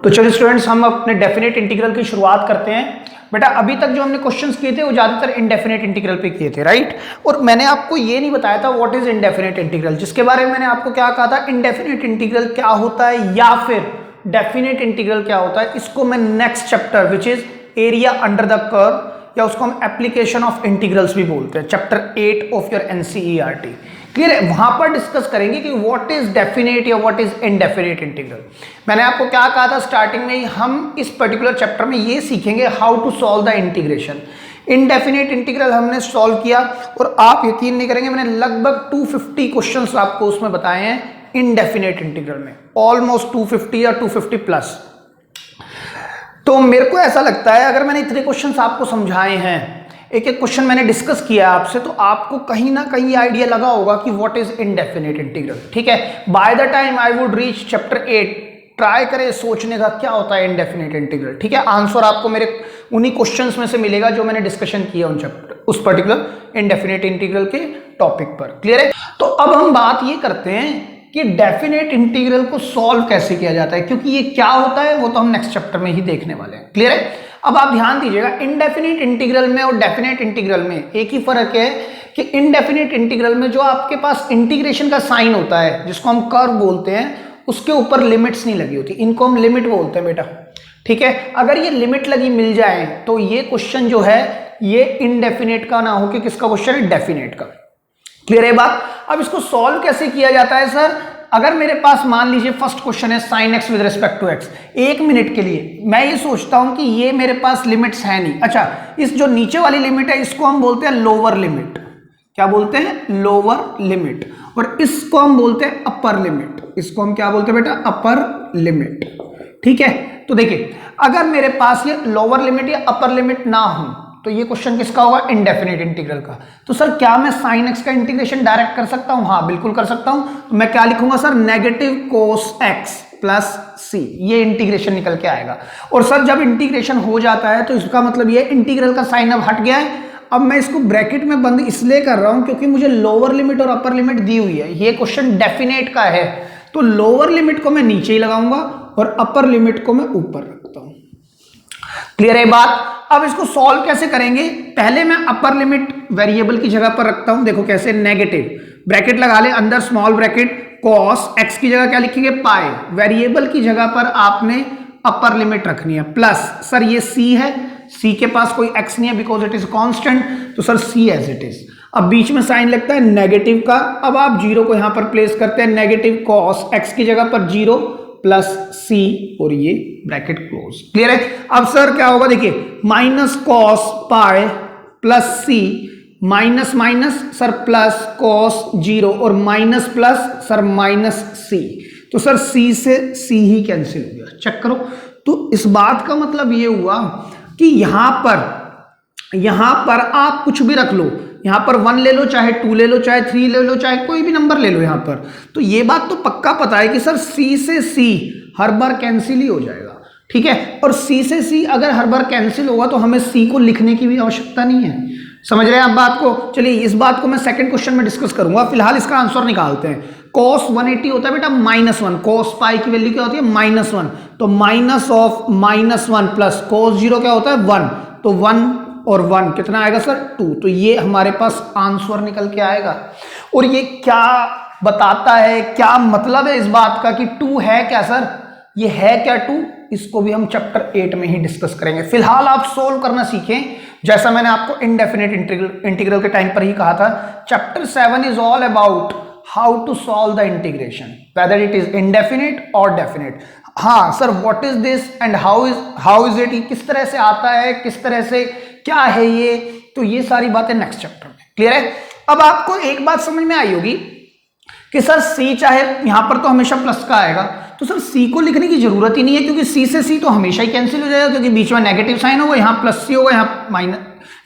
तो चलिए स्टूडेंट्स, हम अपने डेफिनेट इंटीग्रल की शुरुआत करते हैं। बेटा अभी तक जो हमने क्वेश्चंस किए थे वो ज्यादातर इंडेफिनेट इंटीग्रल पे किए थे, राइट। और मैंने आपको ये नहीं बताया था व्हाट इज इंडेफिनेट इंटीग्रल, जिसके बारे में मैंने आपको क्या कहा था, इंडेफिनेट इंटीग्रल क्या होता है या फिर डेफिनेट इंटीग्रल क्या होता है। इसको मैं next chapter which is area under the curve, या उसको हम एप्लीकेशन ऑफ इंटीग्रल्स भी बोलते हैं, chapter 8 of your NCERT, clear है, वहां पर डिस्कस करेंगे कि व्हाट इज डेफिनेट या व्हाट इज इनडेफिनेट इंटीग्रल। मैंने आपको क्या कहा था स्टार्टिंग में ही, हम इस पर्टिकुलर चैप्टर में ये सीखेंगे how to solve the integration. Indefinite integral हमने सॉल्व किया और आप यकीन नहीं करेंगे, मैंने लगभग 250 क्वेश्चंस आपको उसमें बताए हैं इनडेफिनेट इंटीग्रल में, ऑलमोस्ट 250 या 250 प्लस। तो मेरे को ऐसा लगता है अगर मैंने इतने क्वेश्चंस आपको समझाए हैं, एक एक क्वेश्चन मैंने डिस्कस किया आपसे, तो आपको कहीं ना कहीं आइडिया लगा होगा कि व्हाट इज इनडेफिनेट इंटीग्रल। ठीक है, by the time I would reach chapter 8, try करें सोचने का क्या होता है इनडेफिनेट इंटीग्रल। ठीक है, आंसर आपको मेरे उन्हीं क्वेश्चंस में से मिलेगा जो मैंने डिस्कशन किया उन चैप्टर उस पर्टिकुलर इनडेफिनेट इंटीग्रल के टॉपिक पर, क्लियर है। तो अब हम बात ये करते हैं कि डेफिनेट इंटीग्रल को सॉल्व कैसे किया जाता है, क्योंकि ये क्या होता है वो तो हम नेक्स्ट चैप्टर में ही देखने वाले हैं, क्लियर है। अब आप ध्यान दीजिएगा, इनडेफिनेट इंटीग्रल में और डेफिनेट इंटीग्रल में एक ही फर्क है कि इनडेफिनेट इंटीग्रल में जो आपके पास इंटीग्रेशन का साइन होता है, जिसको हम कर्व बोलते हैं, उसके ऊपर लिमिट्स नहीं लगी होती, इनको हम लिमिट बोलते हैं बेटा। ठीक है, अगर ये लिमिट लगी मिल जाए तो ये क्वेश्चन जो है ये इनडेफिनेट का ना हो कि किसका क्वेश्चन है, डेफिनेट का, क्लियर है बात। अब इसको सॉल्व कैसे किया जाता है सर, अगर मेरे पास मान लीजिए फर्स्ट क्वेश्चन है sine x with respect to x, एक मिनट के लिए मैं ये सोचता हूं कि ये मेरे पास लिमिट्स है नहीं। अच्छा, इस जो नीचे वाली लिमिट है इसको हम बोलते हैं लोअर लिमिट, क्या बोलते हैं, लोअर लिमिट, और इसको हम बोलते हैं अपर लिमिट, इसको हम क्या बोलते हैं बेटा, अपर लिमिट। ठीक है, तो देखिए अगर मेरे पास ये लोअर लिमिट या अपर लिमिट ना हो तो ये क्वेश्चन किसका होगा, इनडेफिनेट इंटीग्रल का। तो सर क्या मैं साइन एक्स का इंटीग्रेशन डायरेक्ट कर सकता हूं, हाँ बिल्कुल कर सकता हूं। तो मैं क्या लिखूंगा sir, negative cos x plus C, ये इंटीग्रेशन निकल के आएगा। और सर जब इंटीग्रेशन हो जाता है तो इसका मतलब ये इंटीग्रल का साइन अब हट गया है। अब मैं इसको ब्रैकेट में बंद इसलिए कर रहा हूं क्योंकि मुझे लोअर लिमिट और अपर लिमिट दी हुई है, ये क्वेश्चन डेफिनेट का है, तो लोअर लिमिट को मैं नीचे ही लगाऊंगा और अपर लिमिट को मैं ऊपर रखता हूं, क्लियर है बात। अब इसको सॉल्व कैसे करेंगे, पहले मैं अपर लिमिट वेरिएबल की जगह पर रखता हूं, देखो कैसे, नेगेटिव ब्रैकेट लगा ले, अंदर स्मॉल ब्रैकेट, कॉस एक्स की जगह क्या लिखेंगे, पाई, वेरिएबल की जगह पर आपने अपर लिमिट रखनी है, प्लस सर ये सी है, सी के पास कोई एक्स नहीं है बिकॉज इट इज कांस्टेंट, तो sir c as it is. अब बीच में साइन लगता है नेगेटिव का, अब आप जीरो को यहां पर प्लेस करते हैं, नेगेटिव कॉस एक्स की जगह पर जीरो प्लस सी और ये ब्रैकेट क्लोज, क्लियर है। अब सर क्या होगा, देखिए minus cos pi plus C, minus minus sir plus cos zero और minus plus sir minus C, तो सर सी से सी ही कैंसिल हो गया, चेक करो। तो इस बात का मतलब ये हुआ कि यहां पर आप कुछ भी रख लो, यहां पर 1 ले लो, चाहे 2 ले लो, चाहे 3 ले लो, चाहे कोई भी नंबर ले लो यहां पर, तो ये बात तो पक्का पता है कि सर C से C हर बार कैंसिल ही हो जाएगा। ठीक है, और C से C अगर हर बार कैंसिल होगा तो हमें C को लिखने की भी आवश्यकता नहीं है, समझ रहे हैं आप बात को। चलिए इस बात को मैं सेकंड क्वेश्चन में डिस्कस करूंगा, फिलहाल इसका आंसर निकालते हैं। cos 180 होता है बेटा -1, cos पाई की वैल्यू क्या होती है, -1, तो माइनस ऑफ -1 प्लस cos 0 क्या होता है 1, तो 1 और 1 कितना आएगा सर 2, तो ये हमारे पास आंसर निकल के आएगा। और ये क्या बताता है, क्या मतलब है इस बात का कि 2 है क्या सर, ये है क्या 2, इसको भी हम चैप्टर 8 में ही डिस्कस करेंगे। फिलहाल आप सोल्व करना सीखें, जैसा मैंने आपको इनडेफिनेट इंटीग्रल के टाइम पर ही कहा था, chapter 7 is all about how to solve the integration whether it is indefinite और डेफिनेट। हाँ sir what is this and how is it, किस तरह से आता है, किस तरह से क्या है ये, तो ये सारी बातें नेक्स्ट चैप्टर में, क्लियर है। अब आपको एक बात समझ में आई होगी कि सर सी चाहे यहां पर तो हमेशा प्लस का आएगा, तो सर सी को लिखने की जरूरत ही नहीं है क्योंकि सी से सी तो हमेशा ही कैंसिल हो जाएगा, क्योंकि बीच में नेगेटिव साइन होगा, यहाँ प्लस सी होगा, यहाँ माइनस,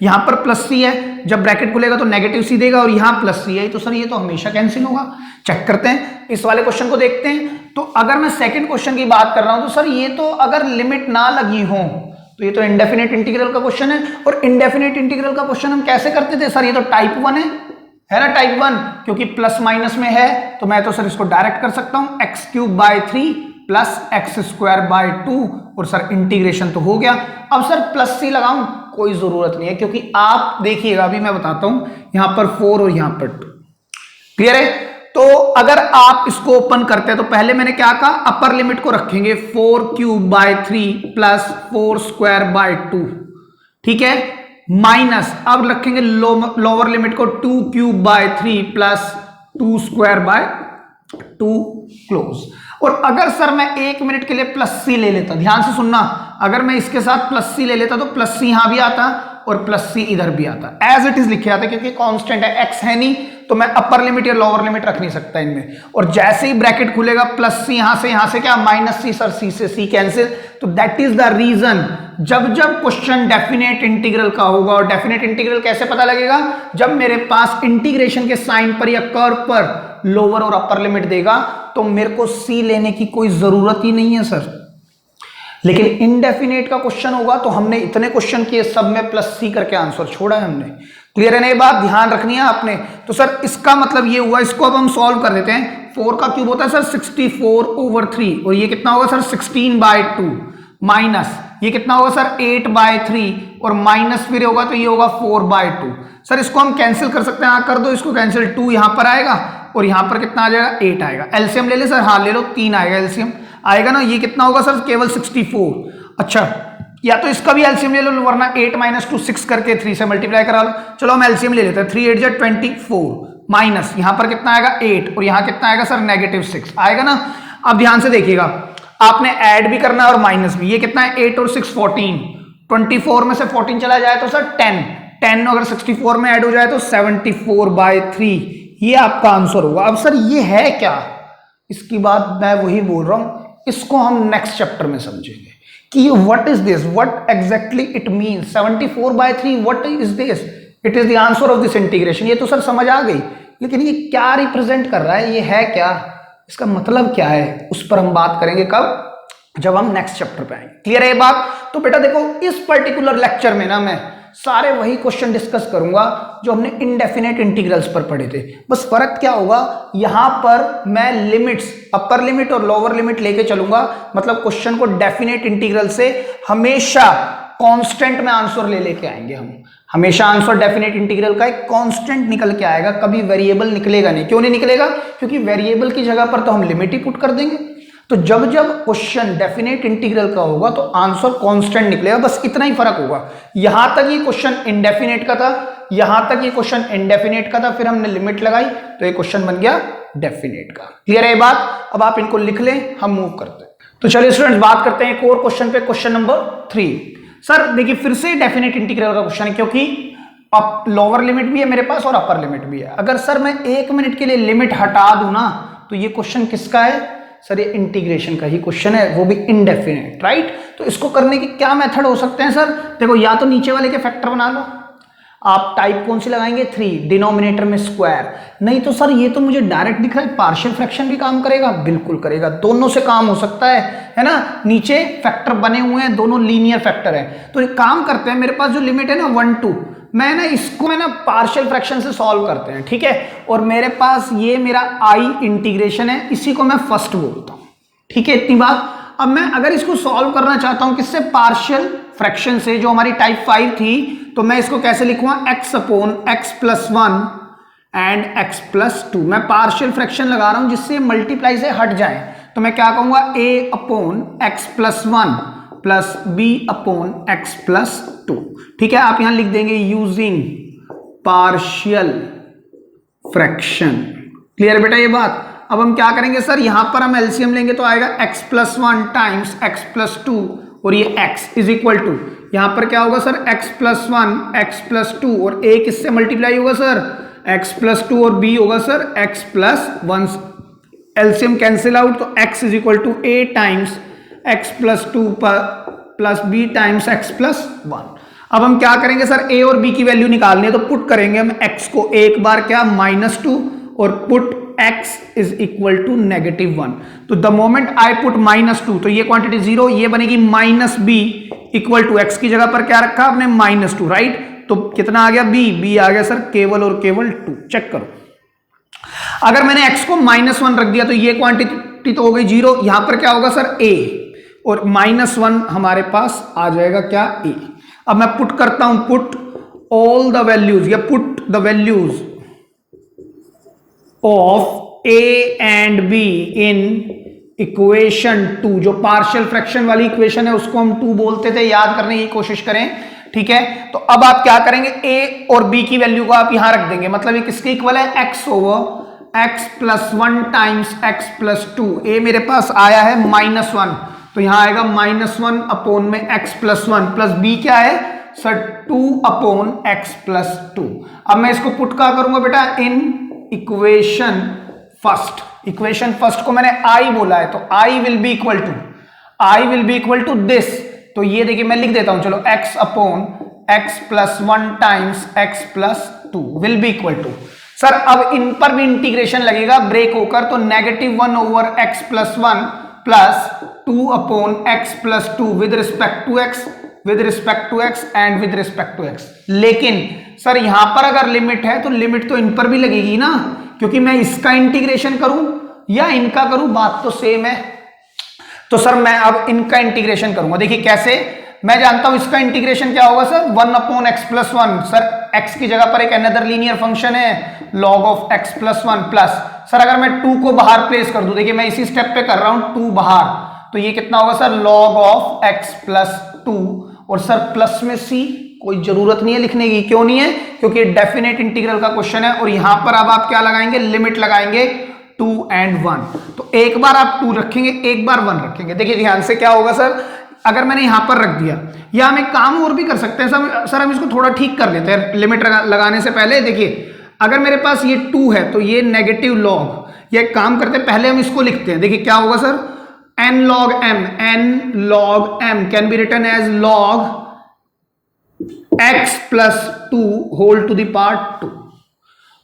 यहाँ पर प्लस सी है, जब ब्रैकेट खुलेगा तो नेगेटिव सी देगा और यहाँ प्लस सी है, तो सर ये तो हमेशा कैंसिल होगा। चेक करते हैं इस वाले क्वेश्चन को, देखते हैं। तो अगर मैं सेकंड क्वेश्चन की बात कर रहा हूं तो सर ये तो अगर लिमिट ना लगी हो तो ये तो इंडेफिनेट इंटीग्रल का क्वेश्चन है, और इंडेफिनेट इंटीग्रल का क्वेश्चन हम कैसे करते थे सर, ये तो टाइप 1 है ना, टाइप 1, क्योंकि प्लस माइनस में है तो मैं तो सर इसको डायरेक्ट कर सकता हूं, x³ by 3 plus x square by 2 और सर इंटीग्रेशन तो हो गया। अब सर प्लस सी लगाऊं, कोई जरूरत नहीं है क्योंकि आप देखिएगा अभी मैं बताता हूं, यहां पर 4 और यहां पर 2। क्लियर है? तो अगर आप इसको ओपन करते हैं तो पहले मैंने क्या कहा, अपर लिमिट को रखेंगे 4 cube by 3 plus 4 square by 2, ठीक है, माइनस अब रखेंगे लोअर लिमिट को 2 cube by 3 plus 2 square by 2 close. और अगर सर मैं 1 मिनट के लिए प्लस सी ले लेता, ध्यान से सुनना, अगर मैं इसके साथ प्लस सी ले लेता तो प्लस सी यहां भी आता और प्लस सी इधर भी आता, एज इट इज लिखे आता, क्योंकि कांस्टेंट है, एक्स है नहीं तो मैं अपर लिमिट या लोअर लिमिट रख नहीं सकता इनमें। और जैसे ही ब्रैकेट खुलेगा प्लस सी यहां से क्या माइनस सी, सर सी से सी कैंसिल। तो दैट इज द रीजन जब जब क्वेश्चन डेफिनेट इंटीग्रल का होगा, और डेफिनेट इंटीग्रल कैसे पता लगेगा, जब मेरे पास इंटीग्रेशन के साइन पर या कर्व पर लोअर और अपर लिमिट देगा तो मेरे को सी लेने की कोई जरूरत ही नहीं है सर। लेकिन इनडेफिनेट का क्वेश्चन होगा तो हमने इतने क्वेश्चन किए, सब में प्लस सी करके आंसर छोड़ा है हमने। क्लियर है ना, ये बात ध्यान रखनी है आपने। तो सर इसका मतलब ये हुआ, इसको अब हम सॉल्व कर देते हैं। 4 का क्यूब होता है सर 64/3 और ये कितना होगा सर 16/2 माइनस ये कितना होगा सर 8/3 और माइनस फिर होगा तो ये होगा 4/2। सर इसको हम कैंसिल कर सकते हैं, कर दो इसको कैंसिल, 2 यहां पर आएगा और यहां पर कितना आ जाएगा 8 आएगा। एलसीएम ले ले सर, हाँ ले लो, 3 आएगा एलसीएम आएगा ना। ये कितना होगा सर केवल 64। अच्छा या तो इसका भी एलसीएम ले लो, वरना 8 - 2 6 करके 3 से मल्टीप्लाई करा लो। चलो हम एलसीएम ले लेते हैं, 3 8 24 माइनस यहां पर कितना आएगा 8 और यहां कितना आएगा सर -6 आएगा ना। अब ध्यान से देखिएगा, आपने ऐड भी करना है और माइनस भी। ये कितना है 8 और 6 14, 24 में से 14 चला जाए तो सर 10 अगर 64 में ऐड हो जाए तो 74/3, ये आपका आंसर होगा। अब सर ये है क्या, इसकी बात मैं वही बोल रहा हूं, इसको हम नेक्स्ट चैप्टर में समझेंगे कि what is this, what exactly it means 74/3, what is this, it is the answer of this integration. ये तो सर समझ आ गई, लेकिन ये क्या रिप्रेजेंट कर रहा है, ये है क्या, इसका मतलब क्या है, उस पर हम बात करेंगे कब, जब हम नेक्स्ट चैप्टर पे आएंगे। क्लियर है ये बात? तो बेटा देखो इस पर्टिकुलर लेक्चर में ना मैं सारे वही क्वेश्चन डिस्कस करूंगा जो हमने इनडेफिनेट इंटीग्रल्स पर पढ़े थे। बस फर्क क्या होगा, यहां पर मैं लिमिट्स, अपर लिमिट और लोअर लिमिट लेके चलूंगा, मतलब क्वेश्चन को डेफिनेट इंटीग्रल से हमेशा कांस्टेंट में आंसर लेके आएंगे हम। हमेशा आंसर डेफिनेट इंटीग्रल का एक कांस्टेंट निकल के आएगा, कभी वेरिएबल निकलेगा नहीं। क्यों नहीं निकलेगा? क्योंकि वेरिएबल की जगह पर तो हम लिमिट ही पुट कर देंगे। तो जब जब क्वेश्चन डेफिनेट इंटीग्रल का होगा तो आंसर कांस्टेंट निकलेगा, बस इतना ही फर्क होगा। यहां तक ये क्वेश्चन इंडेफिनेट का था, यहां तक ये क्वेश्चन इंडेफिनेट का था, फिर हमने लिमिट लगाई तो ये क्वेश्चन बन गया डेफिनेट का। क्लियर है ये बात? अब आप इनको लिख लें, हम मूव करते हैं। तो चलिए स्टूडेंट्स बात करते हैं एक और क्वेश्चन पे, क्वेश्चन नंबर 3। सर देखिए फिर से डेफिनेट इंटीग्रल का क्वेश्चन है, क्योंकि अब लोअर लिमिट भी है मेरे पास और अपर लिमिट भी है। अगर सर मैं 1 मिनट के लिए लिमिट हटा दूं ना तो ये क्वेश्चन किसका है सर, ये इंटीग्रेशन का ही क्वेश्चन है, वो भी इनडेफिनेट, राइट। तो इसको करने के क्या मेथड हो सकते हैं सर? देखो या तो नीचे वाले के फैक्टर बना लो, आप टाइप कौन सी लगाएंगे 3, डिनोमिनेटर में स्क्वायर। नहीं तो सर ये तो मुझे डायरेक्ट दिख रहा है, पार्शियल फ्रैक्शन भी काम करेगा, बिल्कुल करेगा, दोनों से काम हो सकता है ना। नीचे फैक्टर बने हुए हैं, दोनों लीनियर फैक्टर है। तो एक काम करते हैं, मेरे पास जो लिमिट है ना 1 2, मैं ना इसको मैं ना पार्शियल फ्रैक्शन से सॉल्व करते हैं, ठीक है। और मेरे पास ये मेरा आई इंटीग्रेशन है, इसी को मैं फर्स्ट बोलता हूं, ठीक है, इतनी बात। अब मैं अगर इसको सॉल्व करना चाहता हूं किससे, पार्शियल फ्रैक्शन से, जो हमारी टाइप 5 थी, तो मैं इसको कैसे लिखूंगा, x/(x+1) एंड x+2। मैं पार्शियल फ्रैक्शन लगा रहा हूं जिससे मल्टीप्लाई से हट जाए, तो मैं क्या कहूंगा a/(x+1) प्लस b/(x+2). ठीक है, आप यहां लिख देंगे यूजिंग पार्शियल फ्रैक्शन। क्लियर बेटा ये बात? अब हम क्या करेंगे सर, यहां पर हम एलसीएम लेंगे तो आएगा x+1 टाइम्स x+2 और ये x इज इक्वल टू, यहां पर क्या होगा सर x+1 x+2 और a किससे मल्टीप्लाई होगा सर, x+2 और b होगा sir x+1। LCM cancel out तो x is equal to a times x+2 plus b times x+1। अब हम क्या करेंगे सर, a और b की वैल्यू निकालनी है तो पुट करेंगे हम x को एक बार क्या -2 और put x is equal to -1। तो द मोमेंट आई पुट -2 तो ये क्वांटिटी 0, ये बनेगी -b इक्वल टू x की जगह पर क्या रखा आपने -2, राइट। तो कितना आ गया b आ गया सर केवल और केवल 2। चेक करो, अगर मैंने x को -1 रख दिया तो ये क्वांटिटी टी तो हो गई 0, यहां पर क्या होगा सर a, और -1 हमारे पास आ जाएगा क्या a। अब मैं पुट करता हूं, पुट ऑल द वैल्यूज या put the values of a and b in equation 2। जो पार्शियल फ्रैक्शन वाली इक्वेशन है उसको हम 2 बोलते थे, याद करने की कोशिश करें, ठीक है। तो अब आप क्या करेंगे, a और b की वैल्यू को आप यहां रख देंगे, मतलब ये किसके इक्वल है, x over x plus 1 times x plus 2। a मेरे पास आया है -1, तो यहां आएगा -1 अपॉन में x प्लस 1 प्लस b क्या है सर 2 अपॉन x प्लस 2। अब मैं इसको पुट क्या करूंगा बेटा, in equation first. Equation first को मैंने i बोला है, तो i will be equal to this. तो ये देखिए मैं लिख देता हूं, चलो x upon x plus 1 times x plus 2 will be equal to, sir अब इन पर भी इंटीग्रेशन लगेगा ब्रेक होकर, तो -1 over x plus 1 plus 2 upon x plus 2 with respect to x and with respect to x। लेकिन सर यहां पर अगर लिमिट है तो लिमिट तो इन पर भी लगेगी ना, क्योंकि मैं इसका इंटीग्रेशन करूं या इनका करूं, बात तो सेम है। तो सर मैं अब इनका इंटीग्रेशन करूंगा, देखिए कैसे, मैं जानता हूं इसका इंटीग्रेशन क्या होगा sir 1 upon x plus 1। Sir x की जगह पर एक अनदर लीनियर फंक्शन है log of x plus 1 plus, sir अगर मैं 2 को बाहर प्लेस कर दूं, देखिए मैं इसी स्टेप पे कर रहा हूं 2 बाहर, तो ये कितना होगा sir log of x plus 2, और सर प्लस में c, कोई जरूरत नहीं है लिखने की, क्यों नहीं है, क्योंकि डेफिनेट इंटीग्रल का क्वेश्चन है। और यहां पर अब आप क्या लगाएंगे, लिमिट लगाएंगे 2 and 1। तो एक बार आप 2 रखेंगे, एक बार 1 रखेंगे। देखिए ध्यान से क्या होगा सर, अगर मैंने यहां पर रख दिया, या हम एक काम और भी कर सकते हैं सर हम इसको थोड़ा ठीक कर लेते हैं लिमिट लगाने से पहले। देखिए अगर मेरे पास ये 2 है तो ये नेगेटिव लॉग, ये काम करते हैं पहले हम इसको लिखते हैं। देखिए क्या होगा sir, n log m can be written as log x plus 2 whole to the power 2।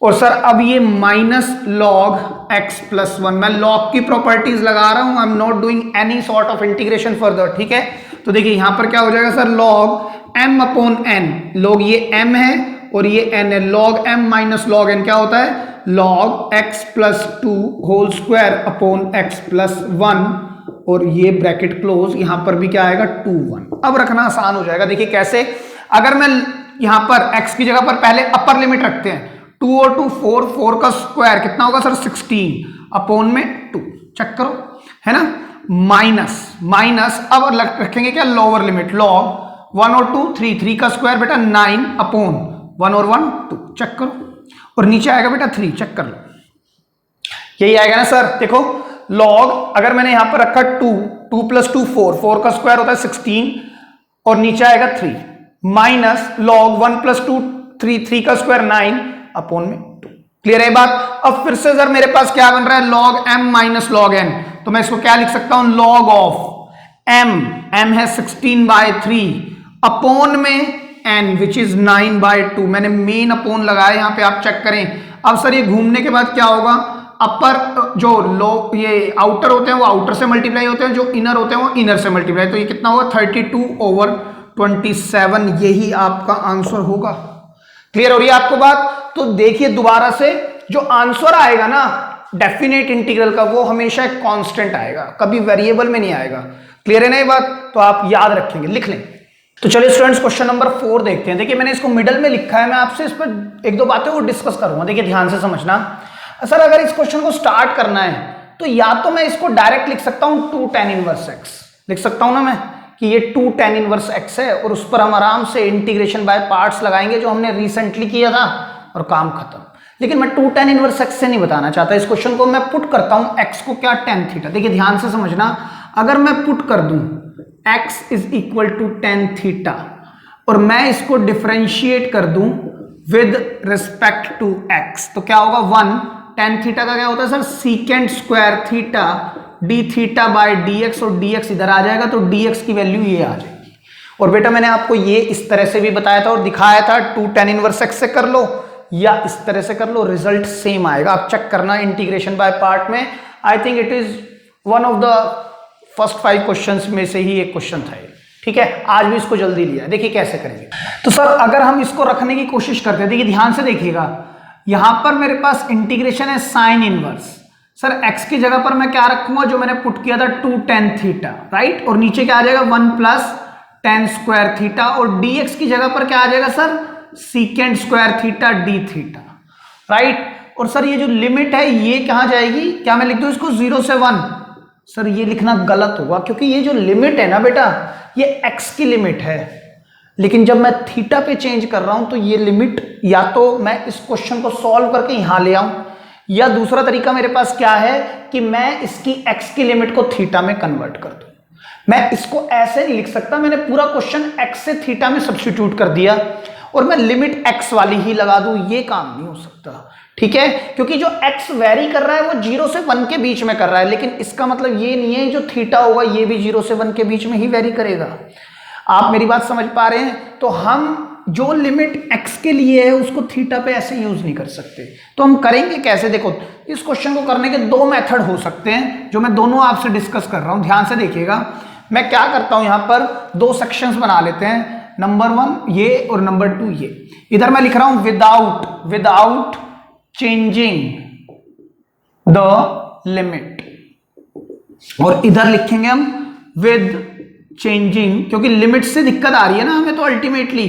और सर अब ये माइनस log x प्लस 1, मैं log की प्रॉपर्टीज लगा रहा हूं, I am not doing any sort of integration further, ठीक है। तो देखिए यहां पर क्या हो जाएगा sir, log m upon n, log ये m है और ये n है, log m minus log n क्या होता है, log x plus 2 whole square upon x plus 1, और ये ब्रैकेट क्लोज, यहां पर भी क्या आएगा 2 1। अब रखना आसान हो जाएगा, देखिए कैसे, अगर मैं यहां पर x की जगह पर पहले अपर लिमिट रखते हैं, 2 और 2 4, 4 का स्क्वायर कितना होगा सर 16 अपॉन में 2, चेक करो है ना, माइनस अब रखेंगे क्या लोअर लिमिट, log 1 और 2 3, 3 का स्क्वायर बेटा 9 अपॉन 1 और 1 2, चेक करो, और नीचे आएगा बेटा 3, चेक कर लो, यही आएगा ना सर। देखो log अगर मैंने यहां पर रखा 2 प्लस 2 4, 4 का स्क्वायर होता है 16 और नीचे आएगा 3, माइनस log 1 प्लस 2 3 का स्क्वायर 9 अपॉन में 2। क्लियर है बात। अब फिर से सर मेरे पास क्या बन रहा है, log m minus log n, तो मैं इसको क्या लिख सकता हूं, log ऑफ m है 16/3 अपॉन में n विच इज 9/2। मैंने मेन अपॉन लगाया यहां पे, आप चेक करें। अब सर ये घूमने के बाद क्या होगा, अपर जो लो ये आउटर होते हैं वो आउटर से मल्टीप्लाई होते हैं, जो इनर होते हैं वो इनर से मल्टीप्लाई, तो ये कितना होगा 32/27, यही आपका आंसर होगा। क्लियर हो रही है आपको बात। तो देखिए दोबारा से, जो आंसर आएगा ना डेफिनेट इंटीग्रल का, वो हमेशा एक कांस्टेंट आएगा, कभी वेरिएबल में नहीं आएगा। क्लियर है ना ये बात, तो आप याद रखेंगे, लिख लें। तो चलिए स्टूडेंट्स क्वेश्चन नंबर 4 देखते हैं। देखिए मैंने इसको मिडल में लिखा है, मैं आपसे इस पर एक दो बातें वो डिस्कस करूंगा, देखिए ध्यान से समझना। सर अगर इस क्वेश्चन को स्टार्ट करना है तो या तो मैं इसको डायरेक्ट लिख सकता हूं 2 tan इनवर्स x, लिख सकता हूं ना मैं कि ये 2 tan इनवर्स x है, और उस पर हम आराम से इंटीग्रेशन बाय पार्ट्स लगाएंगे जो हमने रिसेंटली किया था, और काम खत्म। लेकिन मैं 2 tan इनवर्स x से नहीं बताना चाहता, इस क्वेश्चन को मैं पुट करता हूं x को क्या tan थीटा। देखिए ध्यान से समझना, अगर मैं पुट कर दूं x is equal to tan theta, और मैं इसको डिफरेंशिएट कर दूं विद रिस्पेक्ट टू x, तो क्या होगा 1 tan थीटा का क्या होता है sir, secant square theta d theta by dx, और dx इधर आ जाएगा तो dx की वैल्यू ये आ जाएगी। और बेटा मैंने आपको ये इस तरह से भी बताया था और दिखाया था, 2 tan इनवर्स x से कर लो या इस तरह से कर लो, रिजल्ट सेम आएगा। आप चेक करना इंटीग्रेशन बाय पार्ट में, I think it is one of the first 5 questions में से ही एक क्वेश्चन था ये, ठीक है। आज भी इसको जल्दी लिया, देखिए कैसे करेंगे। तो सर अगर हम इसको रखने की कोशिश करते हैं, देखिए ध्यान से देखिएगा, यहां पर मेरे पास इंटीग्रेशन है साइन इनवर्स, सर x की जगह पर मैं क्या रखूंगा, जो मैंने पुट किया था 2 tan थीटा, राइट, और नीचे क्या आ जाएगा 1 प्लस tan स्क्वायर थीटा, और dx की जगह पर क्या आ जाएगा sir सीकेंड square theta d theta, right. और सर ये जो लिमिट है ये कहां जाएगी, क्या मैं लिख दूं इसको 0 से 1, सर ये लिखना गलत होगा क्योंकि ये जो लिमिट है ना बेटा ये x की लिमिट है, लेकिन जब मैं थीटा पे चेंज कर रहा हूं तो ये लिमिट या तो मैं इस क्वेश्चन को सॉल्व करके यहां ले आऊं, या दूसरा तरीका मेरे पास क्या है कि मैं इसकी x की लिमिट को थीटा में कन्वर्ट कर दूं। मैं इसको ऐसे नहीं लिख सकता, मैंने पूरा क्वेश्चन x से थीटा में सब्स्टिट्यूट कर दिया और मैं लिमिट x वाली ही लगा दूं, ये काम नहीं हो सकता, ठीक है, क्योंकि जो x वेरी कर रहा है वो 0 से 1 के बीच में कर रहा है, लेकिन इसका मतलब ये नहीं है जो थीटा होगा ये भी 0 से 1 के बीच में ही वेरी करेगा। आप मेरी बात समझ पा रहे हैं? तो हम जो लिमिट x के लिए है उसको थीटा पे ऐसे यूज नहीं कर सकते, तो हम करेंगे कैसे, देखो इस क्वेश्चन को करने के दो मेथड हो सकते हैं जो मैं दोनों आपसे डिस्कस कर रहा हूं, ध्यान से देखिएगा। मैं क्या करता हूं, यहां पर दो सेक्शंस बना लेते हैं, नंबर 1 ये और नंबर 2 ये। इधर मैं लिख रहा हूं विदाउट चेंजिंग द लिमिट, और इधर लिखेंगे हम विद चेंजिंग, क्योंकि लिमिट से दिक्कत आ रही है ना हमें, तो ultimately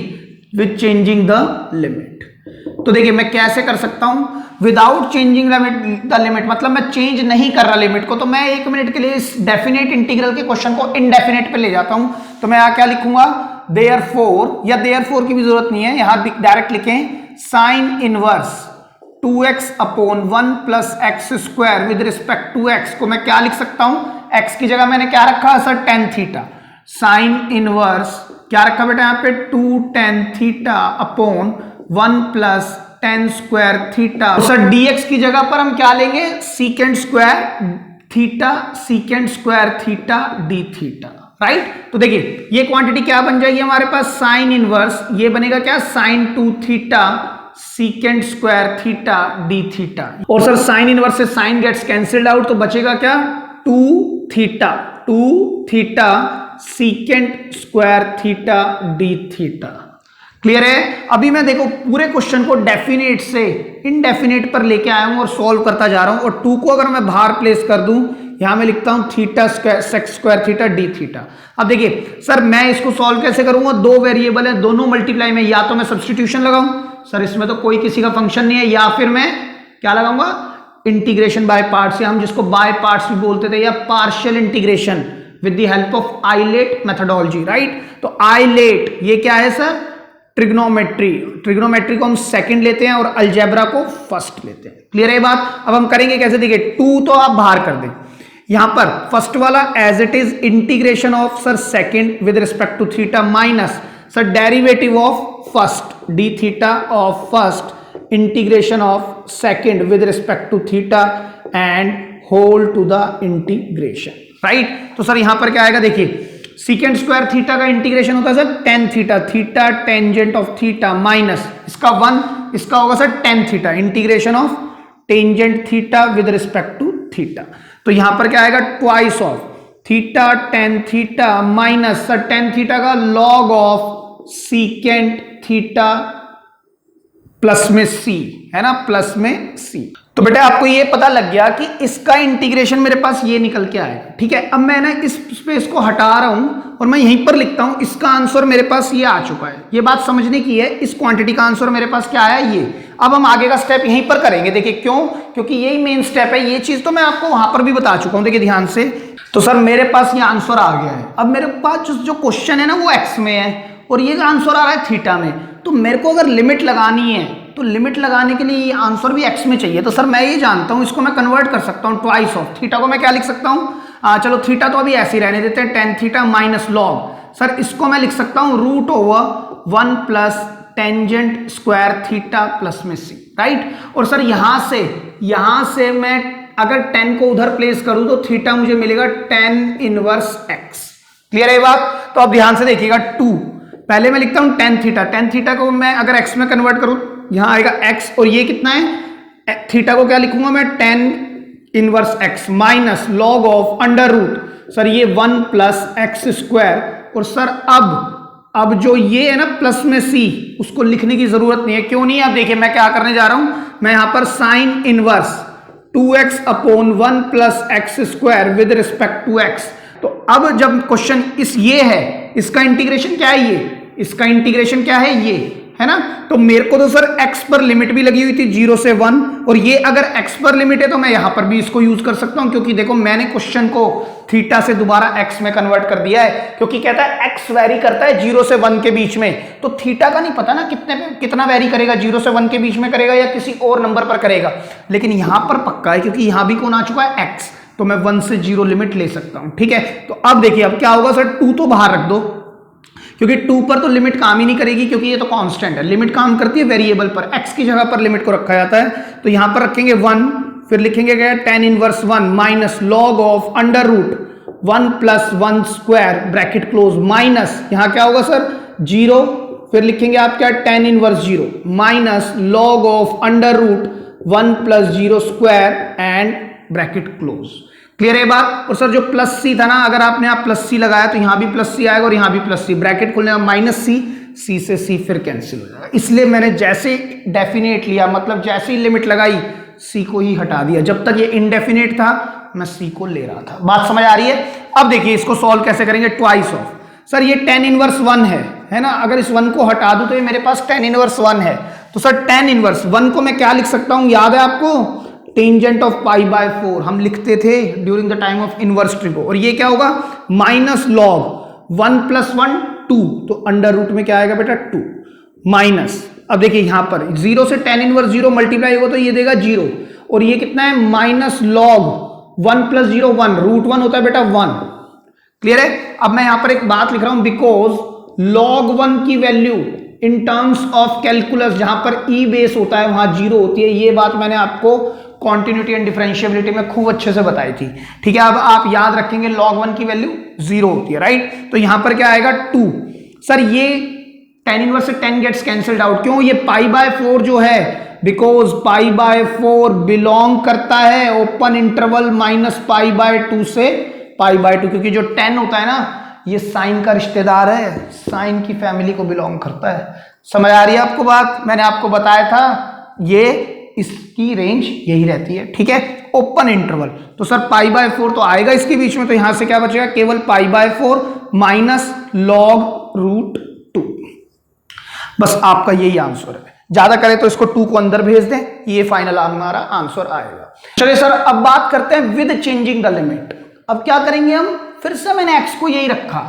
with changing the limit. तो देखिए मैं कैसे कर सकता हूं, विदाउट चेंजिंग द लिमिट मतलब मैं चेंज नहीं कर रहा लिमिट को, तो मैं 1 मिनट के लिए इस डेफिनेट इंटीग्रल के क्वेश्चन को इनडेफिनेट पे ले जाता हूं। तो मैं यहां क्या लिखूंगा, देयरफॉर, या देयरफॉर की भी जरूरत नहीं है, यहां डायरेक्ट लिखें sine inverse 2x upon 1 plus x square with respect to x को मैं क्या लिख सकता हूं, x की जगह मैंने क्या रखा sir tan theta, sine inverse क्या रखा बेटा यहाँ पे 2 tan theta upon 1 plus tan square theta. तो सर dx की जगह पर हम क्या लेंगे, सीकेंड square theta d theta, right. तो देखिए ये क्वांटिटी क्या बन जाएगी हमारे पास, साइन इनवर्स, ये बनेगा क्या sine 2 theta secant square theta d theta, और सर साइन इनवर्स से साइन गेट्स कैंसिल्ड आउट, तो बचेगा क्या 2 theta secant square theta d theta. Clear है? अभी मैं देखो पूरे क्वेश्चन को डेफिनेट से इनडेफिनेट पर लेके आया हूं और सॉल्व करता जा रहा हूं, और 2 को अगर मैं बाहर प्लेस कर दूं, यहां मैं लिखता हूं theta sec square theta d theta. अब देखिए सर मैं इसको सॉल्व कैसे करूंगा, दो वेरिएबल है, दोनों मल्टीप्लाई में, या तो मैं सब्स्टिट्यूशन लगाऊं, सर इसमें तो कोई किसी का फंक्शन नहीं है, या फिर मैं क्या लगाऊंगा इंटीग्रेशन बाय पार्ट्स, या हम जिसको बाय पार्ट्स भी बोलते थे, या partial integration with the help of ILATE methodology, right. तो आइलेट ये क्या है सर, ट्रिग्नोमेट्री को हम सेकंड लेते हैं और अलजेब्रा को फर्स्ट लेते हैं। क्लियर है बात? अब हम करेंगे कैसे, देखिए 2 तो आप बाहर कर दें, यहां पर फर्स्ट वाला as it is integration of sir second with respect to theta minus sir derivative of first d theta of first integration of second with respect to theta and whole to the integration, right. तो sir यहां पर क्या आएगा, देखिए secant square theta का integration होता है sir tan theta, theta tangent of theta minus इसका 1, इसका होगा sir tan theta, integration of tangent theta with respect to theta. तो यहां पर क्या आएगा twice of theta tan theta minus sir tan theta का log of secant theta plus में c, है ना, प्लस में c। तो बेटा आपको ये पता लग गया कि इसका इंटीग्रेशन मेरे पास ये निकल के आएगा, ठीक है। अब मैं ना इस स्पेस को हटा रहा हूं और मैं यहीं पर लिखता हूं, इसका आंसर मेरे पास ये आ चुका है, ये बात समझने की है, इस क्वांटिटी का आंसर मेरे पास क्या आया ये। अब हम आगे का स्टेप यहीं पर करेंगे, देखिए क्यों, क्योंकि यही मेन स्टेप है, ये चीज तो मैं आपको वहां पर भी बता चुका हूं, देखिए ध्यान से। तो सर मेरे पास ये आंसर आ गया है, अब मेरे पास जो क्वेश्चन है ना वो एक्स में है और ये आंसर आ रहा है थीटा में, तो मेरे को अगर लिमिट लगानी है तो लिमिट लगाने के लिए ये आंसर भी एक्स में चाहिए। तो सर मैं ये जानता हूं, इसको मैं कन्वर्ट कर सकता हूं, ट्वाइस ऑफ थीटा को मैं क्या लिख सकता हूं, चलो थीटा तो अभी ऐसे ही रहने देते हैं, tan theta minus log, sir इसको मैं लिख सकता हूं root over 1 plus tangent square theta plus में c, राइट। और सर यहां से मैं अगर tan को उधर प्लेस करूं तो थीटा मुझे मिलेगा tan इनवर्स x। क्लियर है बात? तो अब ध्यान से देखिएगा 2, पहले मैं लिखता हूं tan थीटा को मैं अगर x में कन्वर्ट करूं, यहां आएगा x, और ये कितना है थीटा को क्या लिखूंगा मैं tan inverse x minus log of under root sir ये 1 प्लस एक्स स्क्वायर, और सर अब जो ये है ना प्लस में c, उसको लिखने की जरूरत नहीं है, क्यों नहीं है? आप देखिए मैं क्या करने जा रहा हूं, मैं यहां पर sine inverse 2x upon 1 plus x square with respect to x। तो अब जब क्वेश्चन ये है, इसका इंटीग्रेशन क्या है, ये इसका इंटीग्रेशन क्या है, ये है ना। तो मेरे को तो सर x पर लिमिट भी लगी हुई थी 0 से 1, और ये अगर x पर लिमिट है तो मैं यहां पर भी इसको यूज कर सकता हूं, क्योंकि देखो मैंने क्वेश्चन को थीटा से दोबारा x में कन्वर्ट कर दिया है, क्योंकि कहता है x वैरी करता है 0 से 1 के बीच में। तो थीटा का नहीं पता ना कितना वैरी करेगा, 0 से 1 के बीच में करेगा या किसी और नंबर पर करेगा, लेकिन यहां पर पक्का है क्योंकि यहां भी कौन आ चुका है, x। तो मैं 1 से 0 लिमिट ले सकता हूं, ठीक है। तो अब देखिए अब क्या होगा सर, 2 तो बाहर रख दो, क्योंकि 2 पर तो लिमिट काम ही नहीं करेगी, क्योंकि ये तो कांस्टेंट है। लिमिट काम करती है वेरिएबल पर, x की जगह पर लिमिट को रखा जाता है। तो यहां पर रखेंगे 1, फिर लिखेंगे क्या, tan inverse 1 minus log of under root 1 plus 1 square bracket close minus यहां क्या होगा सर 0, फिर लिखेंगे आप क्या, tan inverse 0 minus log of under root 1 plus 0 square and bracket close. Clear है बात। और सर जो प्लस सी था ना, अगर आपने आप प्लस सी लगाया तो यहां भी प्लस सी आएगा और यहां भी प्लस सी, ब्रैकेट खोलने का माइनस सी, सी से सी फिर कैंसिल हो जाएगा। इसलिए मैंने जैसे डेफिनेट लिया, मतलब जैसे ही लिमिट लगाई सी को ही हटा दिया, जब तक ये इनडेफिनेट था मैं सी को ले रहा था। बात समझ आ रही है। अब देखिए इसको सॉल्व कैसे करेंगे, ट्वाइस ऑफ, सर ये tan इनवर्स 1 है ना, अगर इस 1 को हटा दूं तो ये मेरे पास tan इनवर्स 1 है। तो सर tan इनवर्स 1 को मैं क्या लिख सकता हूं, याद है आपको, टेंजेंट ऑफ पाई बाय 4 हम लिखते थे during the time of inverse trigo. और ये क्या होगा, माइनस लॉग 1 प्लस 1 2, तो अंडर रूट में क्या आएगा बेटा 2 माइनस, अब देखिए यहां पर 0 से tan इनवर्स 0 मल्टीप्लाई होगा तो ये देगा 0, और ये कितना है माइनस लॉग 1 प्लस 0 1, रूट 1 होता है बेटा 1। क्लियर है। अब मैं यहां पर एक बात लिख रहा हूं, बिकॉज log 1 की value in terms of calculus जहां पर ई बेस होता है वहां 0 होती है। ये बात मैंने आपको कॉन्टिन्यूटी एंड डिफरेंशिएबिलिटी में खूब अच्छे से बताई थी, ठीक है। अब आप याद रखेंगे log 1 की वैल्यू 0 होती है, राइट। तो यहां पर क्या आएगा 2, सर ये tan इनवर्स से tan गेट्स कैंसिल्ड आउट, क्यों, ये पाई बाय 4 जो है, बिकॉज पाई बाय 4 बिलोंग करता है open interval minus pi by 2 से पाई बाय 2, क्योंकि जो 10 होता है ना ये साइन का रिश्तेदार है, साइन की फैमिली को बिलोंग करता है। समझ आ रही है आपको बात, मैंने आपको बताया था ये इसकी रेंज यही रहती है, ठीक है, ओपन इंटरवल। तो सर पाई बाय 4 तो आएगा इसके बीच में, तो यहां से क्या बचेगा, केवल pi by 4 minus log root 2। बस आपका यही आंसर है। ज्यादा करें तो इसको 2 को अंदर भेज दें, ये फाइनल हमारा आंसर आएगा। चलिए सर अब बात करते हैं विद चेंजिंग द लिमिट। अब क्या करेंगे हम, फिर से मैंने x को यही रखा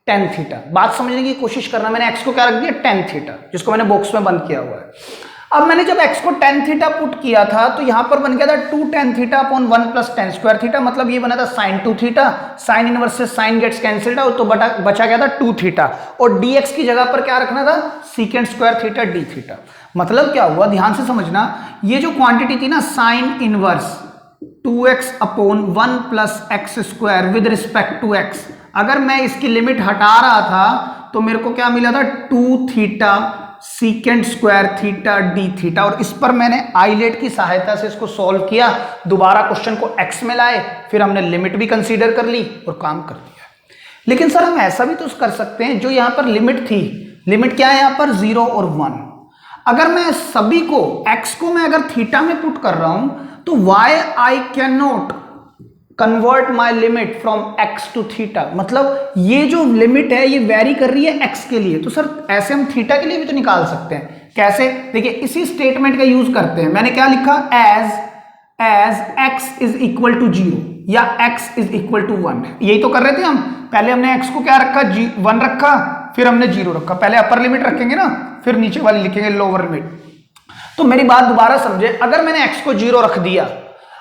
tan थीटा, बात समझने की कोशिश करना, मैंने x को क्या रख दिया tan थीटा, जिसको मैंने बॉक्स में बंद किया हुआ है। अब मैंने जब x को tan थीटा पुट किया था तो यहां पर बन गया था 2 tan theta upon 1 plus tan square theta, मतलब ये बना था sin 2 थीटा, साइन इनवर्स से साइन गेट्स कैंसिल्ड आउट, तो बचा गया था 2 थीटा, और dx की जगह पर क्या रखना था, secant square theta d theta. मतलब क्या हुआ, ध्यान से समझना, ये जो क्वांटिटी थी ना sine inverse 2x upon 1 plus x square with respect to x, अगर मैं इसकी लिमिट हटा रहा था तो मेरे को क्या मिला था 2 theta secant square theta d theta, और इस पर मैंने आइलेट की सहायता से इसको सॉल्व किया, दोबारा क्वेश्चन को x में लाए, फिर हमने लिमिट भी कंसीडर कर ली और काम कर दिया। लेकिन सर हम ऐसा भी तो कर सकते हैं, जो यहां पर लिमिट थी, लिमिट क्या है यहां पर 0 और 1, अगर मैं सभी को x को मैं अगर थीटा में पुट कर रहा हूं तो why I can not convert my limit from x to theta, मतलब ये जो लिमिट है ये वेरी कर रही है x के लिए, तो सर ऐसे हम थीटा के लिए भी तो निकाल सकते हैं। कैसे, देखिए इसी स्टेटमेंट का यूज करते हैं। मैंने क्या लिखा, as x is equal to 0 या x इज इक्वल टू 1, यही तो कर रहे थे हम। पहले हमने x को क्या रखा, 1 रखा, फिर हमने 0 रखा, पहले अपर लिमिट रखेंगे ना, फिर नीचे वाली लिखेंगे लोअर लिमिट। तो मेरी बात दोबारा समझे, अगर मैंने x को 0 रख दिया,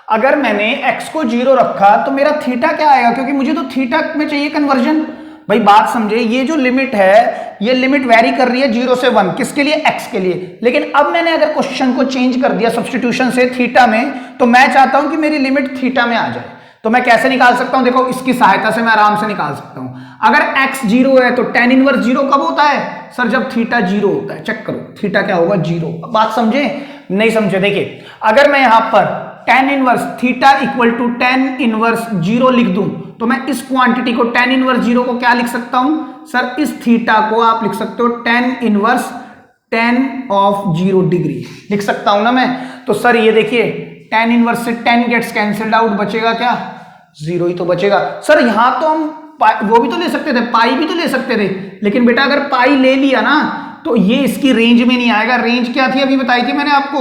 अगर मैंने x को 0 रखा तो मेरा थीटा क्या आएगा, क्योंकि मुझे तो थीटा में चाहिए कन्वर्जन। भाई बात समझे, ये जो लिमिट है ये लिमिट वेरी कर रही है 0 से 1, किसके लिए, x के लिए। लेकिन अब मैंने अगर क्वेश्चन को चेंज कर दिया सब्स्टिट्यूशन से थीटा में, तो मैं चाहता हूं कि मेरी लिमिट थीटा में आ जाए। तो मैं कैसे निकाल सकता हूं, देखो इसकी सहायता से मैं आराम से निकाल सकता हूं। अगर x 0 है तो tan इनवर्स 0 कब होता है, सर जब थीटा 0 होता है। चेक करो थीटा क्या होगा, 0। बात समझे, नहीं समझे, देखिए अगर मैं यहां पर tan inverse theta equal to tan inverse 0 लिख दूं, तो मैं इस क्वांटिटी को tan इनवर्स 0 को क्या लिख सकता हूं, सर इस थीटा को आप लिख सकते हो tan inverse tan of 0 degree लिख सकता हूं ना मैं। तो सर ये देखिए टेन इनवर्स से 10 गेट्स कैंसिल्ड आउट, बचेगा क्या? 0 ही तो बचेगा। सर यहां तो हम वो भी तो ले सकते थे, पाई भी तो ले सकते थे, लेकिन बेटा अगर पाई ले लिया ना तो ये इसकी रेंज में नहीं आएगा। रेंज क्या थी अभी बताई थी मैंने आपको,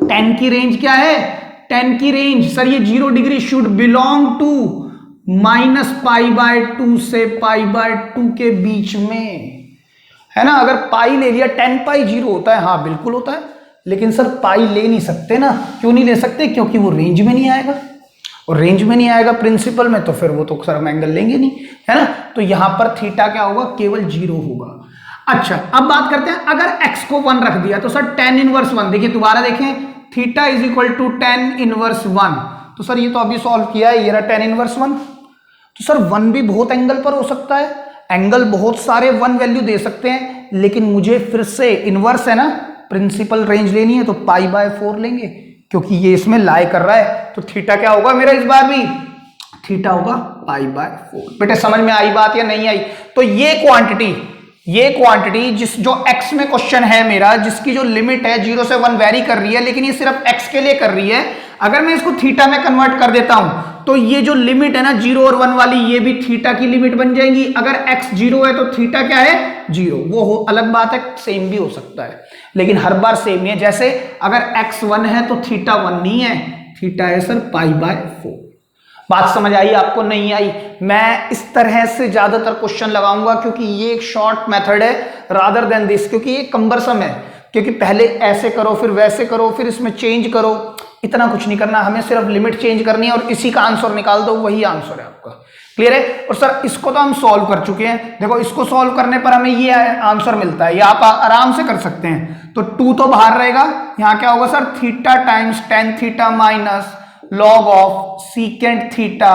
10 की रेंज क्या है? 10 की रेंज सर ये 0 डिग्री शुड बिलोंग टू -π/2 से π/2 के बीच में, है ना। अगर पाई ले लिया 10 पाई 0 होता है, हाँ बिल्कुल होता है, लेकिन सर पाई ले नहीं सकते ना। क्यों नहीं ले सकते? क्योंकि वो रेंज में नहीं आएगा, और रेंज में नहीं आएगा प्रिंसिपल में, तो फिर वो तो सर हम एंगल लेंगे नहीं, है ना। तो यहां पर थीटा क्या होगा? केवल 0 होगा। अच्छा अब बात करते हैं, अगर x को 1 रख दिया तो सर tan इनवर्स 1, देखिए दोबारा देखें, theta is equal to tan inverse 1, तो सर ये तो अभी सॉल्व किया है, ये रहा tan इनवर्स 1। तो सर 1 भी बहुत एंगल पर हो सकता है, एंगल बहुत सारे 1 वैल्यू दे सकते हैं, लेकिन मुझे फिर से इनवर्स है ना, प्रिंसिपल रेंज लेनी है, तो π/4 लेंगे, क्योंकि ये इसमें लाई कर रहा है। तो थीटा क्या होगा मेरा इस बार भी? थीटा होगा π/4। बेटे समझ में आई बात या नहीं आई? तो ये क्वांटिटी जो x में क्वेश्चन है मेरा, जिसकी जो लिमिट है 0 से 1 वेरी कर रही है, लेकिन ये सिर्फ x के लिए कर रही है। अगर मैं इसको थीटा में कन्वर्ट कर देता हूं तो ये जो लिमिट है ना 0 और 1 वाली, ये भी थीटा की लिमिट बन जाएंगी। अगर x 0 है तो थीटा क्या है? 0। वो अलग बात है, सेम भी हो सकता है, लेकिन हर बार सेम नहीं है। जैसे अगर x 1 है तो थीटा 1 नहीं है, थीटा है सर π/4। बात समझ आई आपको? नहीं आई? मैं इस तरह से ज्यादातर क्वेश्चन लगाऊंगा, क्योंकि ये एक शॉर्ट मेथड है रादर देन दिस, क्योंकि ये कम्बरसम है, क्योंकि पहले ऐसे करो फिर वैसे करो फिर इसमें चेंज करो, इतना कुछ नहीं करना, हमें सिर्फ लिमिट चेंज करनी है और इसी का आंसर निकाल दो, वही आंसर है आपका। क्लियर है? और सर इसको तो हम सॉल्व कर चुके हैं, देखो इसको सॉल्व करने पर हमें ये आंसर मिलता है, ये आप आराम से कर सकते हैं। तो 2 तो बाहर रहेगा, यहां क्या होगा sir? Theta times tan theta minus log of secant theta,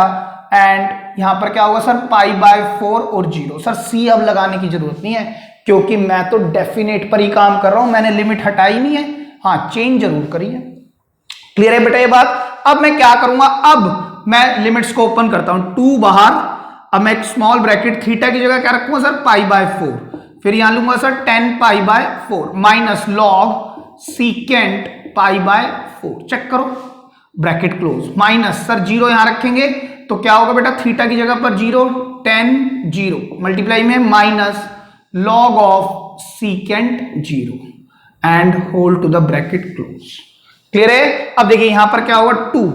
and यहां पर क्या होगा सर? π/4 और 0। सर c अब लगाने की जरूरत नहीं है, क्योंकि मैं तो डेफिनेट पर ही काम कर रहा हूं, मैंने लिमिट हटाई नहीं है, हाँ चेंज जरूर करी है। क्लियर है बेटा ये बात? अब मैं क्या करूंगा, अब मैं लिमिट्स को ओपन करता हूं, 2 बाहर, अब मैं एक स्मॉल ब्रैकेट, थीटा की जगह क्या रखूंगा सर? π/4, फिर यहां लूंगा sir tan π/4 minus log secant π/4, check करो, ब्रैकेट क्लोज, माइनस सर 0 यहां रखेंगे तो क्या होगा बेटा? थीटा की जगह पर 0, tan 0 मल्टीप्लाई में minus log of secant 0 and whole to the bracket close. Clear है? अब देखिए यहां पर क्या होगा? 2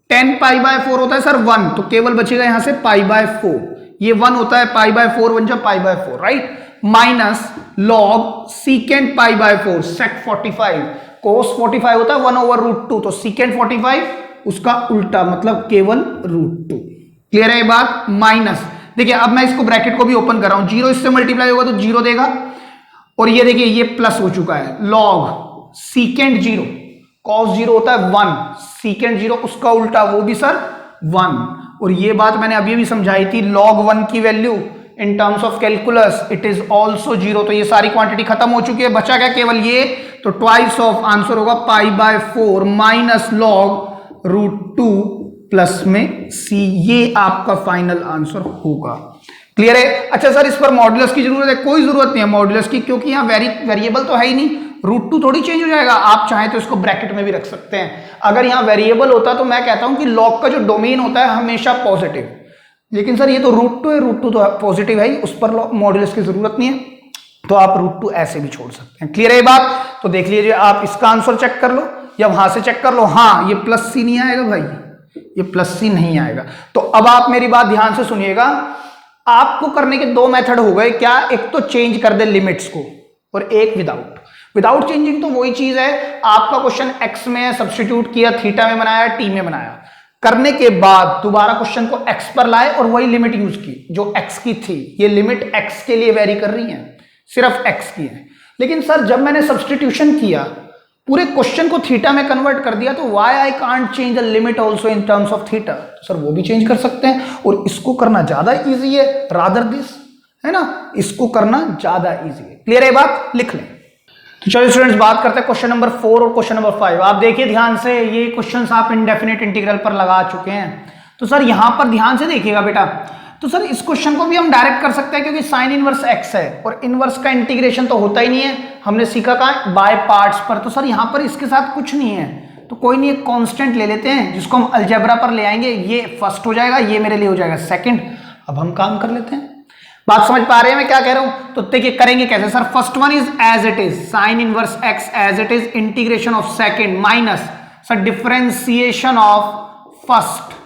tan π/4 होता है सर 1, तो केवल बचेगा यहां से π/4, ये 1 होता है, π/4 बन जाए π/4, right, minus log secant π/4 sec 45, cos 45 होता है 1/√2, तो सीकेंट 45 उसका उल्टा, मतलब केवल √2। क्लियर है ये बात? माइनस, देखिए अब मैं इसको ब्रैकेट को भी ओपन कर रहा हूं, 0 इससे मल्टीप्लाई होगा तो 0 देगा, और ये देखिए ये प्लस हो चुका है, लॉग सीकेंट 0, cos 0 होता है 1, सीकेंट 0 उसका उल्टा, वो भी सर 1, और ये बात मैंने अभी भी समझाई थी, log 1 की value in terms of calculus it is also 0। तो ये सारी क्वांटिटी खत्म हो चुकी है, बचा क्या? केवल ये, तो ट्वाइस ऑफ आंसर होगा π/4 माइनस लॉग √2 प्लस में c, ये आपका फाइनल आंसर होगा। क्लियर है? अच्छा सर इस पर मॉड्यूलस की जरूरत है? कोई जरूरत नहीं है मॉड्यूलस की, क्योंकि यहाँ वेरिएबल तो है ही नहीं, √2 थोड़ी चेंज हो जाएगा, आप चाहें तो इसको ब्रैकेट में भी रख सकते हैं। अगर यहाँ वेरिएबल होता तो मैं कहता हूं कि लॉग का जो डोमेन होता है हमेशा पॉजिटिव, लेकिन सर ये तो √2 है, √2 तो पॉजिटिव है ही, उस पर मॉड्यूलस की जरूरत नहीं है, तो आप √2 ऐसे भी छोड़ सकते हैं। क्लियर है ये बात? तो देख लीजिए, आप इसका आंसर चेक कर लो या वहां से चेक कर लो, हाँ ये प्लस सी नहीं आएगा भाई, ये प्लस सी नहीं आएगा। तो अब आप मेरी बात ध्यान से सुनिएगा, आपको करने के 2 मेथड हो गए क्या? एक तो चेंज कर दे लिमिट्स को, और एक विदाउट चेंजिंग। तो वही चीज है, आपका क्वेश्चन x में सब्स्टिट्यूट किया, थीटा में बनाया, t में बनाया, करने के बाद दोबारा क्वेश्चन को x पर लाए और वही लिमिट यूज की जो x की थी। ये लिमिट x के लिए वेरी कर रही है, सिर्फ x की है, लेकिन सर जब मैंने सब्स्टिट्यूशन किया, पूरे क्वेश्चन को थीटा में कन्वर्ट कर दिया, तो why I can't change the limit also in terms of theta? Sir वो भी चेंज कर सकते हैं, और इसको करना ज्यादा इजी है रादर दिस, है ना, इसको करना ज्यादा इजी है। क्लियर है बात? लिख लें। तो चलिए स्टूडेंट्स बात करते हैं क्वेश्चन नंबर 4 और क्वेश्चन नंबर 5। आप देखिए ध्यान से, ये क्वेश्चंस आप इंडेफिनिट इंटीग्रल पर लगा चुके हैं, तो सर यहां पर ध्यान से देखिएगा बेटा। तो सर इस क्वेश्चन को भी हम डायरेक्ट कर सकते हैं, क्योंकि साइन इनवर्स x है और इनवर्स का इंटीग्रेशन तो होता ही नहीं है, हमने सीखा कहां? बाय पार्ट्स पर। तो सर यहां पर इसके साथ कुछ नहीं है, तो कोई नहीं, एक कांस्टेंट ले लेते हैं जिसको हम अलजेब्रा पर ले आएंगे। ये फर्स्ट हो जाएगा, ये मेरे लिए हो जाएगा सेकंड। अब हम काम कर लेते हैं। बात समझ पा रहे हैं मैं क्या कह रहा हूं? तो देखिए करेंगे कैसे sir. First one is as it is, sine inverse x as it is, integration of second minus sir differentiation of first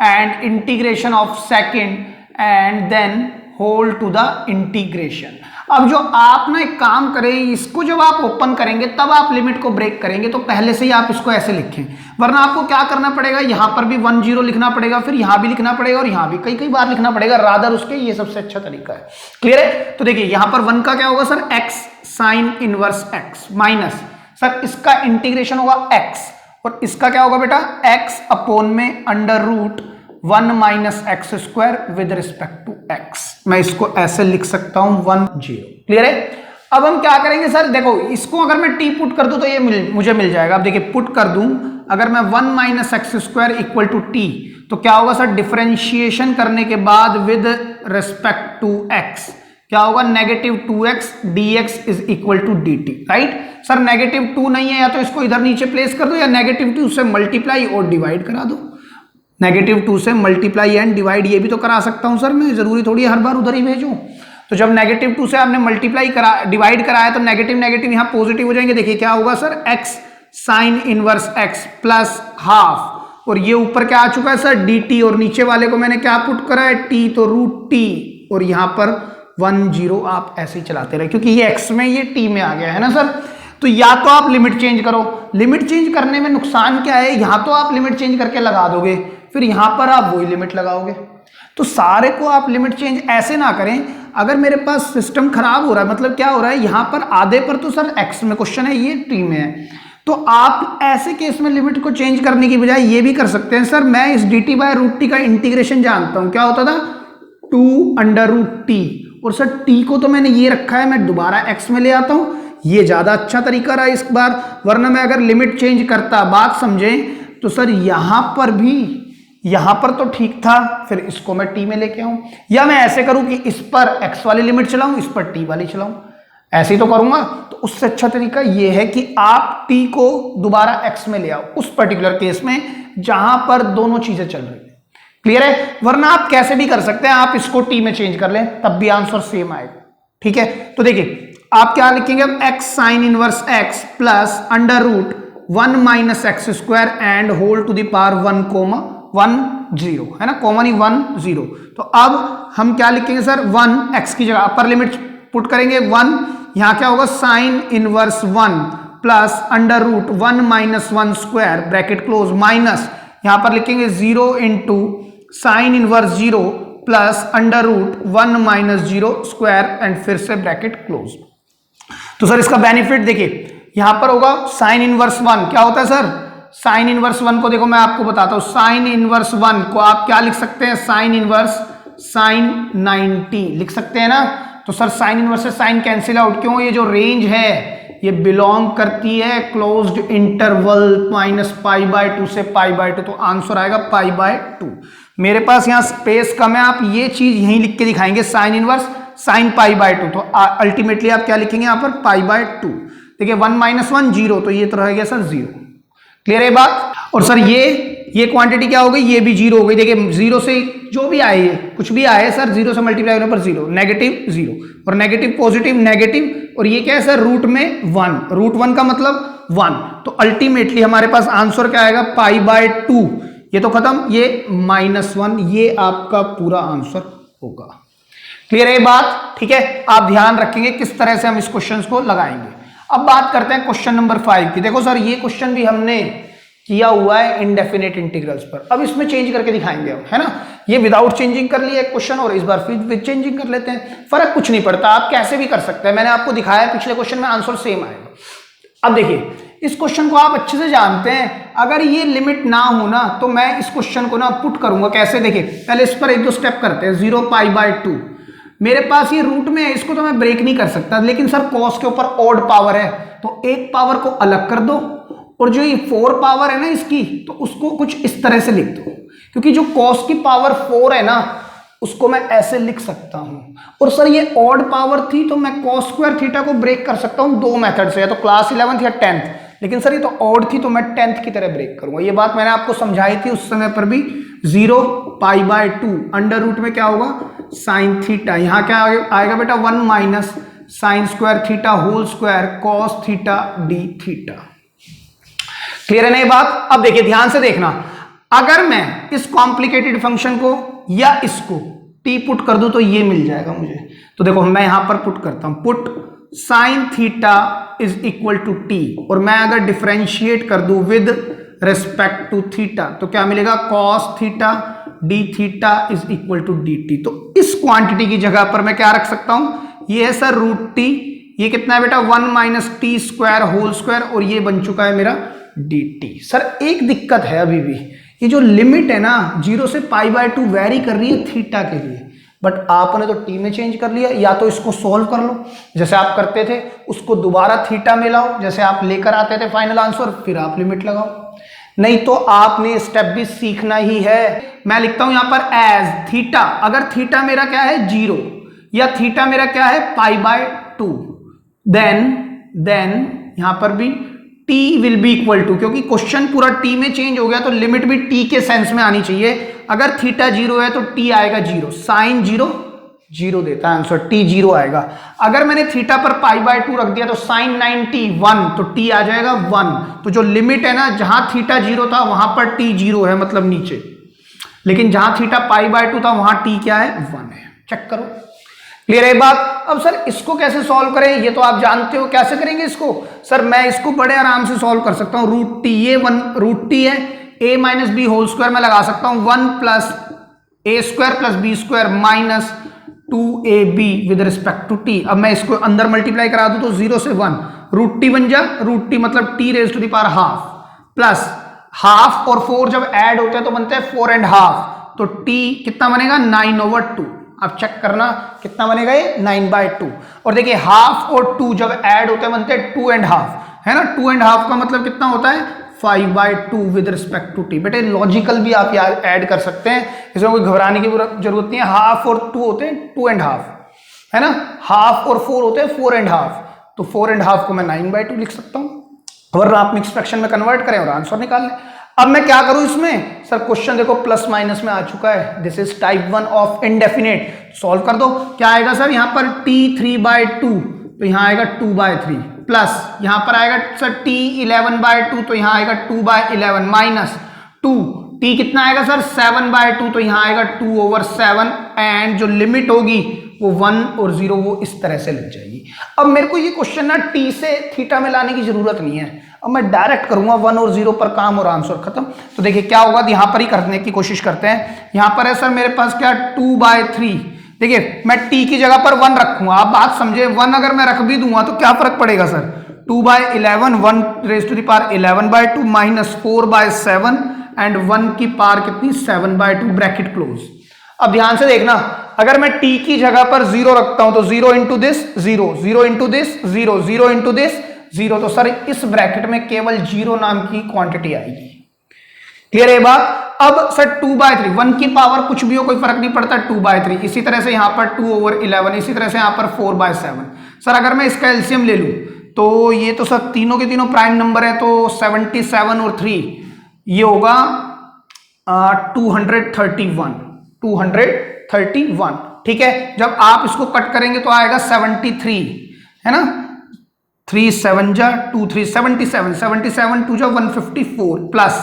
and integration of second and then whole to the integration. अब जो आप ना एक काम करें, इसको जब आप ओपन करेंगे तब आप लिमिट को ब्रेक करेंगे, तो पहले से ही आप इसको ऐसे लिखें, वरना आपको क्या करना पड़ेगा, यहां पर भी 1 0 लिखना पड़ेगा, फिर यहां भी लिखना पड़ेगा और यहां भी कई कई बार लिखना पड़ेगा। रादर उसके ये सबसे अच्छा तरीका है। क्लियर है? तो देखिए यहां पर 1 का क्या होगा sir, x sine inverse x minus sir इसका इंटीग्रेशन होगा x, और इसका क्या होगा बेटा, x अपॉन में under root 1 minus x square with respect to x। मैं इसको ऐसे लिख सकता हूं 1 0। क्लियर है? अब हम क्या करेंगे सर, देखो इसको अगर मैं t पुट कर दूं तो ये मुझे मिल जाएगा। अब देखिए पुट कर दूं, अगर मैं 1 minus x square equal to t, तो क्या होगा सर, डिफरेंशिएशन करने के बाद विद रिस्पेक्ट टू x क्या होगा, negative 2x dx is equal to dt। Right sir, negative 2 नहीं है, या तो इसको इधर नीचे प्लेस कर दो या नेगेटिव 2 से मल्टीप्लाई और डिवाइड करा दो। नेगेटिव 2 से मल्टीप्लाई एंड डिवाइड ये भी तो करा सकता हूं सर मैं, जरूरी थोड़ी है हर बार उधर ही भेजूं। तो जब नेगेटिव 2 से आपने मल्टीप्लाई करा डिवाइड कराया तो नेगेटिव नेगेटिव यहां पॉजिटिव हो जाएंगे। देखिए क्या होगा sir, x sine inverse x plus half, और ये ऊपर क्या आ चुका है सर, dt, और नीचे वाले को मैंने क्या पुट करा है, t, तो रूट t, और यहां पर 1 0 आप ऐसे ही चलाते रहे, क्योंकि ये x में ये t में आ गया है ना सर। तो या तो आप लिमिट चेंज करो, लिमिट चेंज करने में नुकसान क्या है, यहां तो आप लिमिट चेंज करके लगा दोगे, फिर यहां पर आप वही लिमिट लगाओगे। तो सारे को आप लिमिट चेंज ऐसे ना करें। अगर मेरे पास सिस्टम खराब हो रहा है, मतलब क्या हो रहा है, यहां पर आधे पर तो सर x में क्वेश्चन है, ये t में है, तो आप ऐसे केस में लिमिट को चेंज करने की बजाय ये भी कर सकते हैं, सर मैं इस dt बाय रूट टी का इंटीग्रेशन जानता हूं, क्या होता था 2 अंडर रूट टी, और सर t को तो मैंने ये रखा है, मैं दोबारा x में ले आता हूं, ये ज्यादा अच्छा तरीका रहा इस बार। वरना मैं अगर लिमिट चेंज करता, बात समझें, तो सर यहां पर भी, यहां पर तो ठीक था, फिर इसको मैं t में लेके आऊं, या मैं ऐसे करूं कि इस पर x वाली लिमिट चलाऊं, इस पर t वाली चलाऊं, ऐसे ही तो करूंगा। तो उससे अच्छा तरीका यह है कि आप t को दोबारा x में ले आओ, उस पर्टिकुलर केस में जहां पर दोनों चीजें चल रही है। क्लियर है? वरना आप कैसे भी कर सकते हैं, आप इसको t में चेंज कर लें, तब भी आंसर सेम आएगा। ठीक है? तो देखिए आप क्या लिखेंगे, अब x sine inverse x plus under root 1 minus x square and whole to the power 1 0 है ना, कॉमन ही 1 0। तो अब हम क्या लिखेंगे सर, 1 x की जगह अपर लिमिट पुट करेंगे 1, यहां क्या होगा, sine inverse 1 plus under root 1 minus 1 square bracket close, minus यहां पर लिखेंगे 0 into sine inverse 0 plus under root 1 minus 0 square and फिर से ब्रैकेट क्लोज। तो सर इसका बेनिफिट देखिए, यहां पर होगा साइन इनवर्स 1, क्या होता है सर, साइन इनवर्स 1 को देखो मैं आपको बताता हूं, साइन इनवर्स 1 को आप क्या लिख सकते हैं, साइन इनवर्स साइन 90 लिख सकते हैं ना। तो सर साइन इनवर्स से साइन कैंसिल आउट, क्यों, ये जो रेंज है ये बिलोंग करती है क्लोज्ड इंटरवल माइनस π/2 से π/2, तो आंसर आएगा π/2। मेरे पास यहां स्पेस कम है, आप ये चीज यहीं लिख के दिखाएंगे, साइन इनवर्स साइन π/2, तो अल्टीमेटली आप क्या लिखेंगे यहां पर π/2। देखिए 1 माइनस 1 0, तो ये तो रह गया सर 0। क्लियर है बात? और सर ये क्वांटिटी क्या हो गई, ये भी 0 हो गई। देखिए 0 से जो भी आए, कुछ भी आए सर, 0 से मल्टीप्लाई होने पर 0, नेगेटिव 0, और नेगेटिव पॉजिटिव नेगेटिव, और ये क्या है सर, रूट में 1, रूट 1 का मतलब 1, तो अल्टीमेटली हमारे पास आंसर क्या आएगा, π/2। ये तो खत्म, ये -1, ये आपका पूरा आंसर होगा। क्लियर है बात? ठीक है, आप ध्यान रखेंगे किस तरह से हम इस क्वेश्चन को लगाएंगे। अब बात करते हैं क्वेश्चन नंबर 5 की। देखो सर ये क्वेश्चन भी हमने किया हुआ है इनडेफिनेट इंटीग्रल्स पर, अब इसमें चेंज करके दिखाएंगे हम, है ना। ये विदाउट चेंजिंग कर लिया एक क्वेश्चन, और इस बार फिर विद चेंजिंग कर लेते हैं, फर्क कुछ नहीं पड़ता, आप कैसे भी कर सकते हैं। मैंने आपको दिखाया पिछले क्वेश्चन में आंसर सेम आएगा। अब देखिए इस क्वेश्चन को आप अच्छे से जानते हैं, अगर ये लिमिट ना हो ना तो मैं इस क्वेश्चन को ना पुट करूंगा कैसे, देखिए पहले इस पर एक दो स्टेप करते हैं। 0 π/2 मेरे पास ये रूट में है, इसको तो मैं ब्रेक नहीं कर सकता, लेकिन सर कॉस के ऊपर ऑड पावर है, तो एक पावर को अलग कर दो, और जो ये 4 पावर है ना इसकी, तो उसको कुछ इस तरह से लिख दो, क्योंकि जो कॉस की पावर 4 है ना उसको मैं ऐसे लिख सकता हूं। और सर ये ऑड पावर थी, तो मैं कॉस स्क्वायर थीटा को ब्रेक कर सकता हूं 2 मेथड से, या तो क्लास 11th या 10th, लेकिन सर ये तो ऑड थी तो मैं 10th की तरह ब्रेक करूंगा। ये बात मैंने आपको समझाई थी उस समय पर भी। 0 π/2 अंडर रूट में क्या होगा साइन थीटा, यहां क्या आएगा बेटा 1 minus sine square theta whole square cos theta d theta. Clear है ना ये बात? अब देखिए ध्यान से देखना, अगर मैं इस कॉम्प्लिकेटेड फंक्शन को या इसको टी पुट कर दूं तो ये मिल जाएगा मुझे। तो देखो मैं यहां पर पुट करता हूं, put sine theta is equal to t, और मैं अगर डिफरेंशिएट कर दूं विद रिस्पेक्ट टू थीटा तो क्या मिलेगा cos theta d theta is equal to d t. तो इस क्वांटिटी की जगह पर मैं क्या रख सकता हूं, ये है सर रूट टी, ये कितना है बेटा 1 minus t square whole square, और ये बन चुका है मेरा डी टी। सर एक दिक्कत है अभी भी, ये जो लिमिट है ना 0 से π/2 वेरी कर रही है थीटा के लिए, बट आपने तो टी में चेंज कर लिया। या तो इसको सोल्व कर लो जैसे आप करते थे, उसको दोबारा थीटा में लाओ जैसे आप लेकर आते थे फाइनल आंसर, फिर आप लिमिट लगाओ, नहीं तो आपने स्टेप भी सीखना ही है। मैं लिखता हूं यहां पर एज थीटा, अगर थीटा मेरा क्या है 0 या थीटा मेरा क्या है π/2, देन यहां पर भी t will be equal to, क्योंकि क्वेश्चन पूरा t में चेंज हो गया तो लिमिट भी t के सेंस में आनी चाहिए। अगर थीटा 0 है तो t आएगा 0, साइन 0 0 देता है आंसर, t 0 आएगा। अगर मैंने थीटा पर π/2 रख दिया तो साइन 90 1, तो t आ जाएगा 1। तो जो लिमिट है ना, जहां थीटा 0 था वहां पर t 0 है मतलब नीचे, लेकिन जहां थीटा π/2 था वहां t क्या है 1 है। चेक करो, क्लियर है बात? अब सर इसको कैसे सॉल्व करें, ये तो आप जानते हो कैसे करेंगे इसको। सर मैं इसको बड़े आराम से सॉल्व कर सकता हूं, रूट टी, ये 1 रूट टी है, a minus b whole square में लगा सकता हूं 1 plus a square plus b square minus 2ab with respect to t. अब मैं इसको अंदर मल्टीप्लाई करा दूं तो 0 से 1 रूट टी बन जा, रूट टी मतलब t raise to the power half, plus half और 4 जब ऐड होते हैं तो बनते हैं 4.5, तो t कितना बनेगा 9/2। अब चेक करना कितना बनेगा ये 9/2, और देखिए हाफ और 2 जब ऐड होते हैं बनते हैं 2.5, है ना। 2.5 का मतलब कितना होता है 5/2 विद रिस्पेक्ट टू टी। बेटे लॉजिकल भी आप यार ऐड कर सकते हैं, इसमें कोई घबराने की जरूरत नहीं है। हाफ और 2 होते हैं 2.5, है ना, हाफ और 4 होते हैं 4.5, तो 4.5 को मैं 9/2 लिख सकता हूं, वरना आप मिक्स फ्रैक्शन में कन्वर्ट करें और आंसर निकाल लें। अब मैं क्या करूं इसमें, सर क्वेश्चन देखो प्लस माइनस में आ चुका है, this is type 1 of indefinite, solve कर दो। क्या आएगा सर यहाँ पर t 3/2, तो यहाँ आएगा 2/3, प्लस यहाँ पर आएगा सर t 11/2, तो यहाँ आएगा 2/11 माइनस 2 t कितना आएगा सर 7/2, तो यहाँ आएगा 2/7, एंड जो लिमिट होगी वो 1 और 0 वो इस तरह से लग जाएगी। अब मेरे को ये क्वेश्चन ना t से थीटा में लाने की जरूरत नहीं है, अब मैं डायरेक्ट करूंगा 1 और 0 पर काम और आंसर खत्म। तो देखिए क्या होगा, यहां पर ही करने की कोशिश करते हैं। यहां पर है सर मेरे पास क्या 2/3, देखिए मैं t की जगह पर 1 रखूंगा, आप बात समझे, 1 अगर मैं रख भी दूंगा तो क्या फर्क पड़ेगा sir, 2/11 1 raise to the power 11/2 minus 4/7 and 1 की पावर कितनी 7/2 ब्रैकेट क्लोज। अब ध्यान से देखना, अगर मैं t की जगह पर 0 रखता हूं तो 0 into this 0, 0 into this 0, 0 into this 0, तो सर इस ब्रैकेट में केवल 0 नाम की क्वांटिटी आएगी। क्लियर है बात? अब सर 2/3, 1 की पावर कुछ भी हो कोई फर्क नहीं पड़ता, 2/3, इसी तरह से यहां पर 2/11, इसी तरह से यहां पर 4/7। सर अगर मैं इसका एलसीएम ले लूं तो ये तो सर तीनों के तीनों प्राइम नंबर है, तो 77 और 3 ये होगा 231, ठीक है। जब आप इसको कट करेंगे तो आएगा 73, है ना, 3 7 जा 2 3 77, 77 2 जा 154, प्लस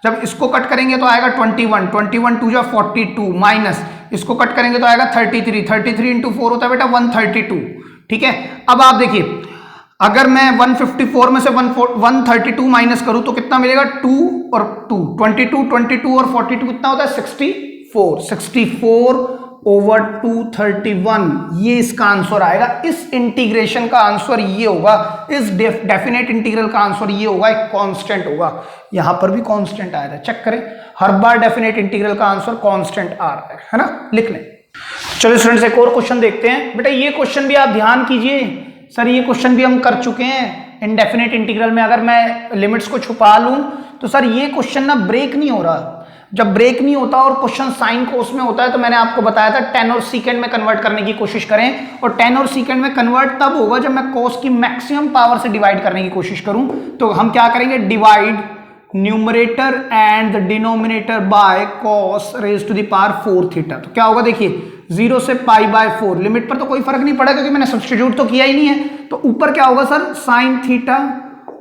जब इसको कट करेंगे तो आएगा 21, 21 2 जा 42, माइनस इसको कट करेंगे तो आएगा 33, 33 इंटू 4 होता है बेटा 132, ठीक है। अब आप देखिए अगर मैं 154 में से 132 माइनस करूं तो कितना मिलेगा 2 और 2, 22 और 42 कितना होता है 64 ओवर 231, ये इसका आंसर आएगा। इस इंटीग्रेशन का आंसर ये होगा, इस डेफिनेट इंटीग्रल का आंसर ये होगा, एक कांस्टेंट होगा। यहां पर भी कांस्टेंट आया था, चेक करें, हर बार डेफिनेट इंटीग्रल का आंसर कांस्टेंट आ रहा है ना, लिख लें। चलो स्टूडेंट्स एक और क्वेश्चन देखते हैं। बेटा ये क्वेश्चन भी आप ध्यान कीजिए, सर ये क्वेश्चन भी हम कर चुके हैं इनडेफिनेट इंटीग्रल में। अगर मैं लिमिट्स को छुपा लूं तो सर ये क्वेश्चन ना ब्रेक नहीं हो रहा, जब ब्रेक नहीं होता और क्वेश्चन साइन कोस में होता है तो मैंने आपको बताया था 10 और सेकंड में कन्वर्ट करने की कोशिश करें, और 10 और सेकंड में कन्वर्ट तब होगा जब मैं कोस की मैक्सिमम पावर से डिवाइड करने की कोशिश करूं। तो हम क्या करेंगे, divide numerator and the denominator by cos raise to the power 4 theta. तो क्या होगा देखिए 0 से पाई बाय 4, लिमिट पर तो कोई फर्क नहीं पड़ा क्योंकि मैंने सब्स्टिट्यूट तो किया ही नहीं है। तो ऊपर क्या होगा sir, sine theta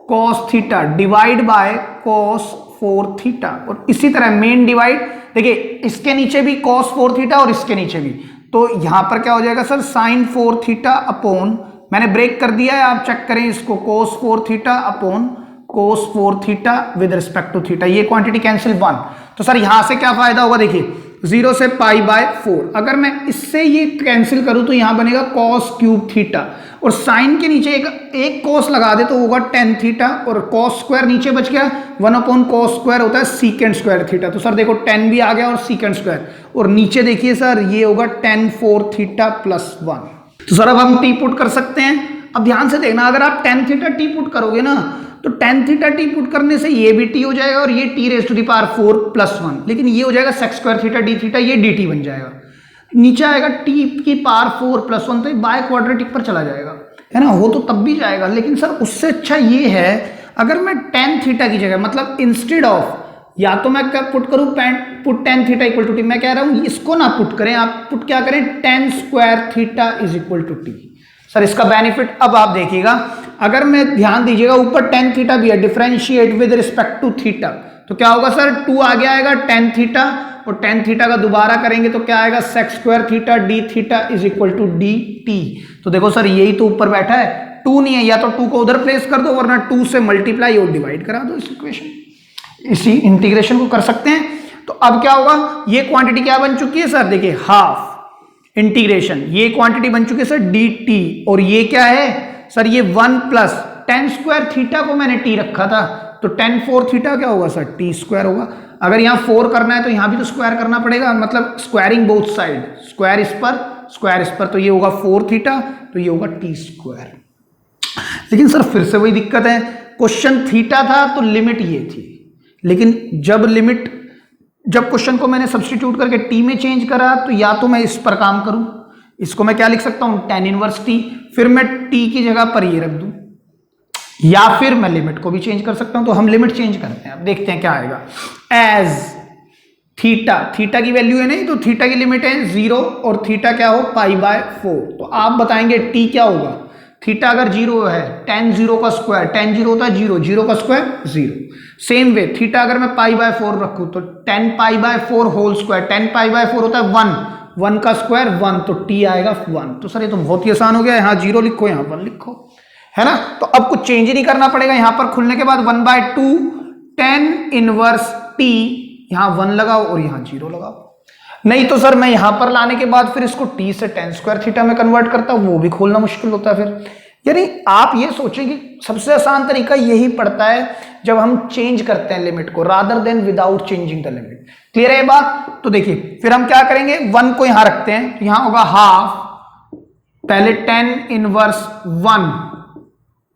cos theta divide by cos 4 theta, और इसी तरह मेन डिवाइड, देखिए इसके नीचे भी cos 4 थीटा और इसके नीचे भी, तो यहां पर क्या हो जाएगा सर, sin 4 थीटा अपॉन, मैंने ब्रेक कर दिया है, आप चेक करें इसको, cos 4 theta upon cos 4 theta with respect to theta, ये क्वांटिटी कैंसिल 1। तो सर यहां से क्या फायदा होगा, देखिए 0 से पाई बाय 4, अगर मैं इससे ये कैंसिल करूं तो यहां बनेगा cos क्यूब थीटा, और साइन के नीचे एक cos लगा दे तो होगा tan थीटा, और cos स्क्वायर नीचे बच गया, 1 अपॉन cos स्क्वायर होता है सीकेंड स्क्वायर थीटा। तो सर देखो tan भी आ गया और सीकेंड स्क्वायर, और नीचे देखिए सर ये होगा tan 4 थीटा प्लस 1। तो सर अब हम टी पुट कर सकते हैं। अब ध्यान से देखना, अगर आप tan थीटा टी पुट करोगे ना तो tan थीटा टी पुट करने से ये भी टी हो जाएगा और ये t raise to the power 4 plus 1, लेकिन ये हो जाएगा sec square theta d theta, ये डी टी बन जाएगा, नीचे आएगा टी की पावर 4 प्लस 1, तो ये बाय क्वाड्रेटिक पर चला जाएगा, है ना, हो तो तब भी जाएगा। लेकिन सर उससे अच्छा ये है, अगर मैं tan थीटा की जगह, मतलब इंस्टेड ऑफ, या तो मैं क्या पुट करूं, put tan theta equal to t, मैं कह रहा हूं इसको ना पुट करें, आप पुट क्या करें, tan square theta is equal to t. Sir इसका बेनिफिट अब आप देखिएगा, अगर मैं, ध्यान दीजिएगा ऊपर tan थीटा भी है, differentiate with respect to theta, तो क्या होगा सर, 2 आगे आएगा tan थीटा, और tan थीटा का दोबारा करेंगे तो क्या आएगा, sec square theta d theta is equal to d t. तो देखो सर यही तो ऊपर बैठा है, 2 नहीं है, या तो 2 को उधर प्लेस कर दो, वरना 2 से मल्टीप्लाई और डिवाइड करा दो इस इक्वेशन, इसी इंटीग्रेशन को कर सकते हैं। तो अब क्या होगा, ये क्वांटिटी क्या बन चुकी है सर, देखिए हाफ इंटीग्रेशन, ये क्वांटिटी बन चुकी है सर डी टी, और ये क्या है सर, ये 1 प्लस tan स्क्वायर थीटा को मैंने टी रखा था, तो tan 4 थीटा क्या होगा सर, टी स्क्वायर होगा। अगर यहाँ 4 करना है तो यहाँ भी तो स्क्वायर करना पड़ेगा, मतलब स्क्वायरिंग बोथ साइड, स्क्वायर इस पर स्क्वायर इस पर, तो ये होगा 4 थीटा, तो ये होगा टी स्क्वायर। लेकिन सर फिर से वही दिक्कत है, क्वेश्चन थीटा था तो लिमिट ये थी, लेकिन जब क्वेश्चन को मैंने सब्स्टिट्यूट करके टी में चेंज करा, तो या तो मैं इस पर काम करूं, इसको मैं क्या लिख सकता हूं, tan इनवर्स टी, फिर मैं टी की जगह पर ये रख दूं, या फिर मैं लिमिट को भी चेंज कर सकता हूं। तो हम लिमिट चेंज करते हैं, अब देखते हैं क्या आएगा। एज थीटा की वैल्यू है नहीं, तो थीटा की लिमिट है 0 और थीटा क्या हो, पाई बाय 4, तो आप बताएंगे टी क्या होगा, थीटा अगर 0 है, tan 0 का स्क्वायर, tan 0 होता है 0, 0 का स्क्वायर 0। सेम वे थीटा अगर मैं पाई बाय 4 रखूं तो tan pi by 4 whole square, tan pi by 4 होता है 1 का स्क्वायर 1, तो टी आएगा 1। तो सर ये तो बहुत ही आसान हो गया, यहाँ 0 लिखो, यहाँ 1 लिखो, है ना। तो अब कुछ चेंज ही नहीं करना पड़ेगा, यहां पर खुलने के बाद 1/2 tan इनवर्स टी, यहां 1 लगाओ और यहां 0 लगाओ। नहीं तो सर मैं यहां पर लाने के बाद फिर इसको टी से tan स्क्वायर थीटा में कन्वर्ट करता हूं, वो भी खोलना मुश्किल होता है फिर। यानी आप ये सोचें कि सबसे आसान तरीका यही पड़ता है जब हम चेंज करते हैं लिमिट को, rather than without changing the limit. Clear है बात। तो देखिए फिर हम क्या करेंगे, 1 को यहां रखते हैं, तो यहां होगा हाफ, पहले tan inverse 1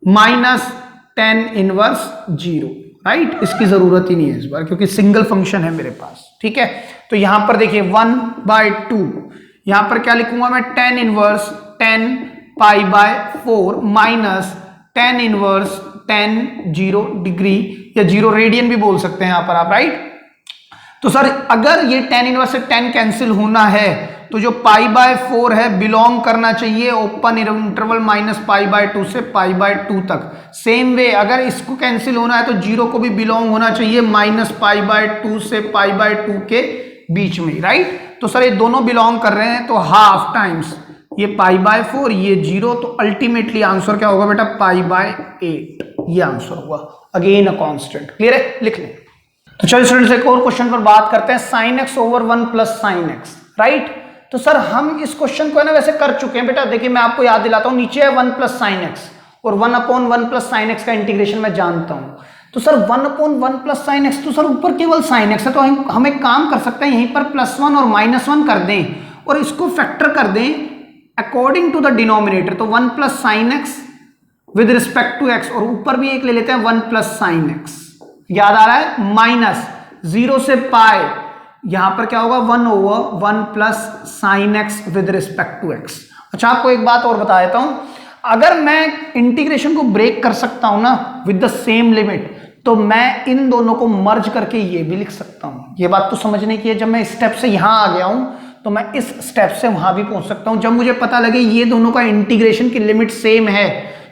minus tan inverse 0, right. इसकी जरूरत ही नहीं है इस बार क्योंकि सिंगल फंक्शन है मेरे पास, ठीक है। तो यहां पर देखिए 1/2, यहां पर क्या लिखूंगा मैं, tan inverse tan pi by 4 minus tan inverse tan 0 degree, या 0 रेडियन भी बोल सकते हैं यहां पर आप, राइट। तो सर अगर ये tan इनवर्स से tan कैंसिल होना है तो जो पाई बाय 4 है बिलोंग करना चाहिए ओपन इंटरवल -π/2 से π/2 तक। सेम वे अगर इसको कैंसिल होना है तो 0 को भी बिलोंग होना चाहिए -π/2 से π/2 के बीच में, राइट। तो सर ये दोनों बिलोंग कर रहे हैं, तो हाफ टाइम्स ये π/4, ये 0, तो अल्टीमेटली आंसर क्या होगा बेटा, π/8, ये आंसर होगा। Again a constant. क्लियर है, लिख लें। तो चलिए स्टूडेंट्स एक और क्वेश्चन पर बात करते हैं, sin x over 1 plus sin x, right. तो सर हम इस क्वेश्चन को है ना वैसे कर चुके हैं बेटा, देखिए मैं आपको याद दिलाता हूं, नीचे है 1 प्लस sin x और 1/1 प्लस sin x का इंटीग्रेशन मैं जानता हूं। तो सर 1/1 प्लस sin x, तो सर ऊपर केवल sin x है, तो हम एक काम कर सकते हैं, यहीं पर +1 और -1 कर दें और इसको फैक्टर कर दें अकॉर्डिंग टू द डिनोमिनेटर। तो 1 plus sin x with respect to x, और ऊपर भी एक ले लेते हैं 1 प्लस sin x, याद आ रहा है, -0 से पाई यहां पर क्या होगा 1/1 plus sine x with respect to x. अच्छा आपको एक बात और बता देता हूं, अगर मैं इंटीग्रेशन को ब्रेक कर सकता हूं ना विद द सेम लिमिट, तो मैं इन दोनों को मर्ज करके ये भी लिख सकता हूं। ये बात तो समझने की है, जब मैं इस स्टेप से यहां आ गया हूं तो मैं इस स्टेप से वहां भी पहुंच सकता हूं। जब मुझे पता लगे ये दोनों का इंटीग्रेशन की लिमिट सेम है